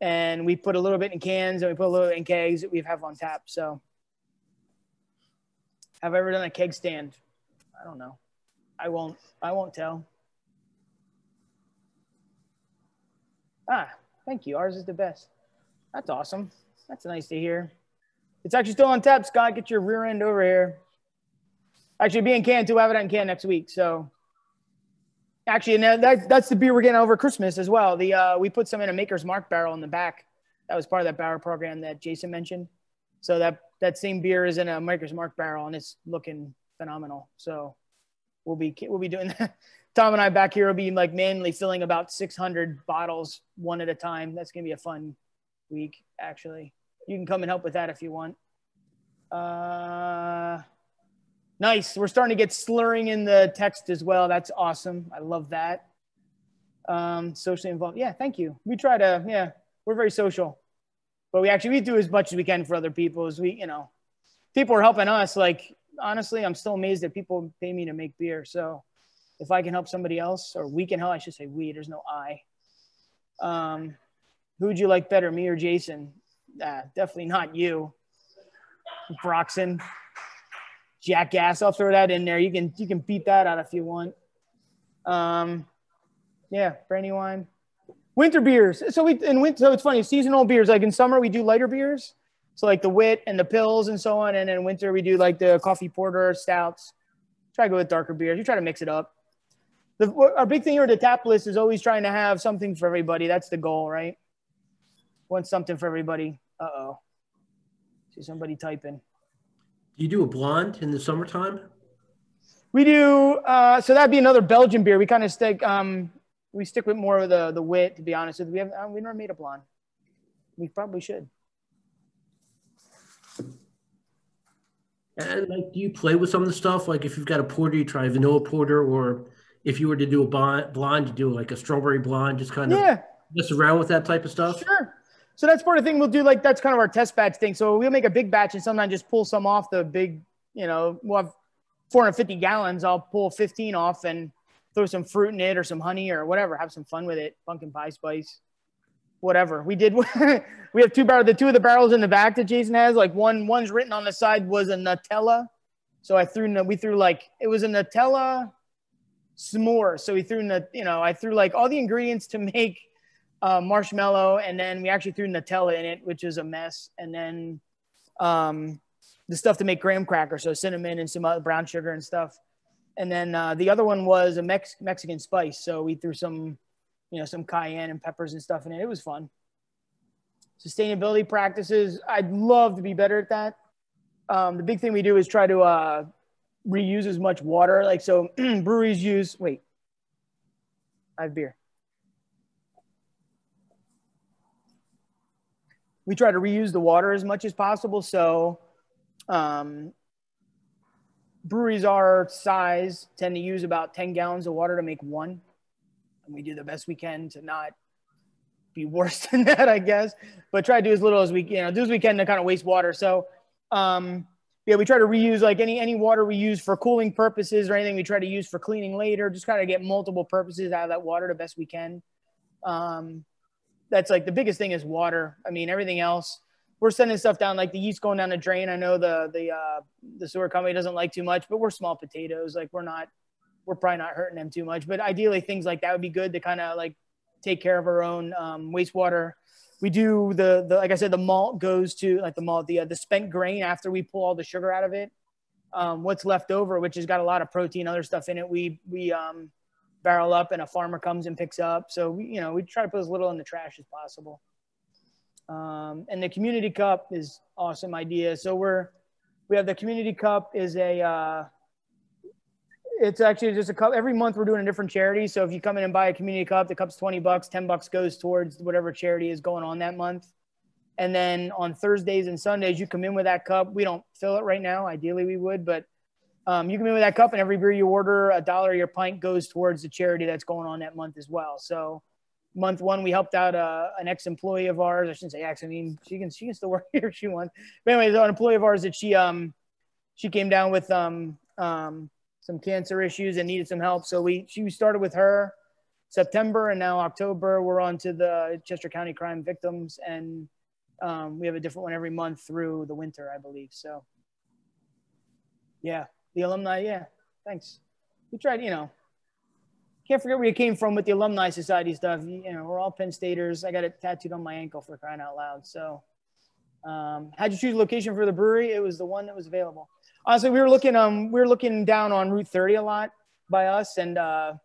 And we put a little bit in cans and we put a little bit in kegs that we have on tap. So have I ever done a keg stand? I don't know. I won't tell. Thank you. Ours is the best. That's awesome. That's nice to hear. It's actually still on tap, Scott. Get your rear end over here. Actually, being canned too. I have it on can next week. So actually, and that's the beer we're getting over Christmas as well. We put some in a Maker's Mark barrel in the back. That was part of that barrel program that Jason mentioned. So that same beer is in a Maker's Mark barrel, and it's looking phenomenal. So we'll be doing that. Tom and I back here will be like manually filling about 600 bottles one at a time. That's gonna be a fun week. Actually, you can come and help with that if you want. Nice. We're starting to get slurring in the text as well. That's awesome. I love that. Socially involved. Yeah, thank you. We try to, we're very social. But we do as much as we can for other people. As people are helping us. Like, honestly, I'm still amazed that people pay me to make beer. So if I can help somebody else, or we can help, I should say we, there's no I. Who would you like better, me or Jason? Definitely not you. Broxon. Jackass. I'll throw that in there. You can beat that out if you want. Brandywine. Winter beers. So it's funny, seasonal beers. Like in summer we do lighter beers. So like the wit and the pills and so on. And in winter we do like the coffee porter, stouts. Try to go with darker beers. You try to mix it up. Our big thing here at the tap list is always trying to have something for everybody. That's the goal, right? Want something for everybody. Uh-oh. See somebody typing. Do you do a blonde in the summertime? We do. So that'd be another Belgian beer. We kind of stick with more of the wit, to be honest with you. We never made a blonde. We probably should. And like, do you play with some of the stuff? Like if you've got a porter, you try a vanilla porter, or if you were to do a blonde, you do like a strawberry blonde, just kind of mess around with that type of stuff? Sure. So that's part of the thing we'll do. Like that's kind of our test batch thing. So we'll make a big batch and sometimes just pull some off the big, we'll have 450 gallons. I'll pull 15 off and throw some fruit in it or some honey or whatever. Have some fun with it. Pumpkin pie spice, whatever. We have the two of the barrels in the back that Jason has. Like one's written on the side was a Nutella. So we threw like, it was a Nutella s'more. So we threw, I threw like all the ingredients to make marshmallow, and then we actually threw Nutella in it, which is a mess. And then the stuff to make graham crackers, so cinnamon and some other brown sugar and stuff. And then the other one was a Mexican spice. So we threw some, some cayenne and peppers and stuff in it. It was fun. Sustainability practices, I'd love to be better at that. The big thing we do is try to reuse as much water. Like, so breweries use, I have beer. We try to reuse the water as much as possible. So breweries our size tend to use about 10 gallons of water to make one. And we do the best we can to not be worse than that, I guess. But try to do as little as we can, do as we can to kind of waste water. So yeah, we try to reuse like any water we use for cooling purposes or anything we try to use for cleaning later. Just try to get multiple purposes out of that water the best we can. That's like the biggest thing is water. I mean, everything else, we're sending stuff down, like the yeast going down the drain. I know the sewer company doesn't like too much, but we're small potatoes. Like we're probably not hurting them too much, but ideally things like that would be good to kind of like take care of our own wastewater. We do like I said, the malt goes to like the spent grain after we pull all the sugar out of it. What's left over, which has got a lot of protein, other stuff in it, we barrel up and a farmer comes and picks up. So we try to put as little in the trash as possible. And the community cup is awesome idea. So we have the community cup is it's actually just a cup. Every month we're doing a different charity. So if you come in and buy a community cup, the cup's $20, $10 goes towards whatever charity is going on that month. And then on Thursdays and Sundays, you come in with that cup. We don't fill it right now. Ideally we would, but you come in with that cup and every beer you order, $1 your pint goes towards the charity that's going on that month as well. So month one, we helped out an ex-employee of ours. I shouldn't say ex, I mean, she can still work here if she wants. But anyways, an employee of ours that she came down with some cancer issues and needed some help. So she started with her September, and now October, we're on to the Chester County Crime Victims. And we have a different one every month through the winter, I believe. So yeah, the alumni. Yeah. Thanks. We tried, can't forget where you came from with the Alumni Society stuff. We're all Penn Staters. I got it tattooed on my ankle, for crying out loud. So how'd you choose a location for the brewery? It was the one that was available. Honestly, we were looking down on Route 30 a lot by us, and the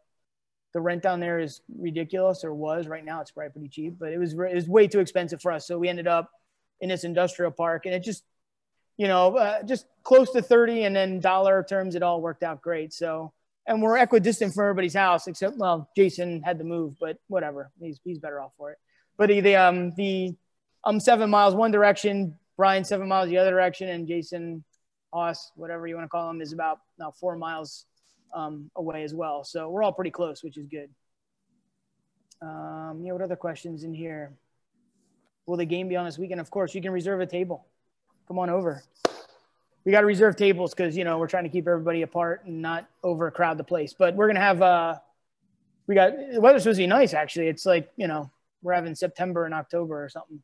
rent down there is ridiculous, or was. Right now it's probably pretty cheap, but it was way too expensive for us. So we ended up in this industrial park, and it just, just close to 30, and then dollar terms, it all worked out great. So, and we're equidistant from everybody's house, except, well, Jason had to move, but whatever, he's better off for it. But I'm 7 miles one direction, Brian 7 miles the other direction, and Jason Haas, whatever you want to call him, is about 4 miles away as well. So we're all pretty close, which is good. What other questions in here? Will the game be on this weekend? Of course, you can reserve a table. Come on over. We got to reserve tables because, we're trying to keep everybody apart and not overcrowd the place. But we're going to have, the weather's supposed to be nice, actually. It's like, we're having September and October or something.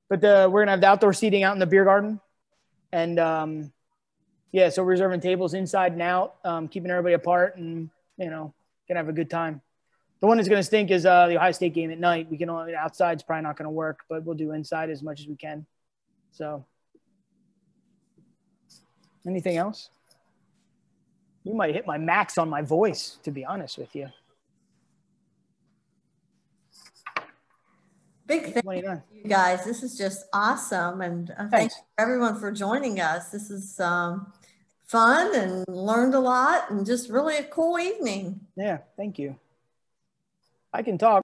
But we're going to have the outdoor seating out in the beer garden. And, yeah, so we're reserving tables inside and out, keeping everybody apart and, gonna have a good time. The one that's going to stink is the Ohio State game at night. We can only, outside's probably not going to work, but we'll do inside as much as we can. So anything else? You might hit my max on my voice, to be honest with you. Big thank you guys. This is just awesome. And thank you everyone for joining us. This is fun and learned a lot and just really a cool evening. Yeah, thank you. I can talk.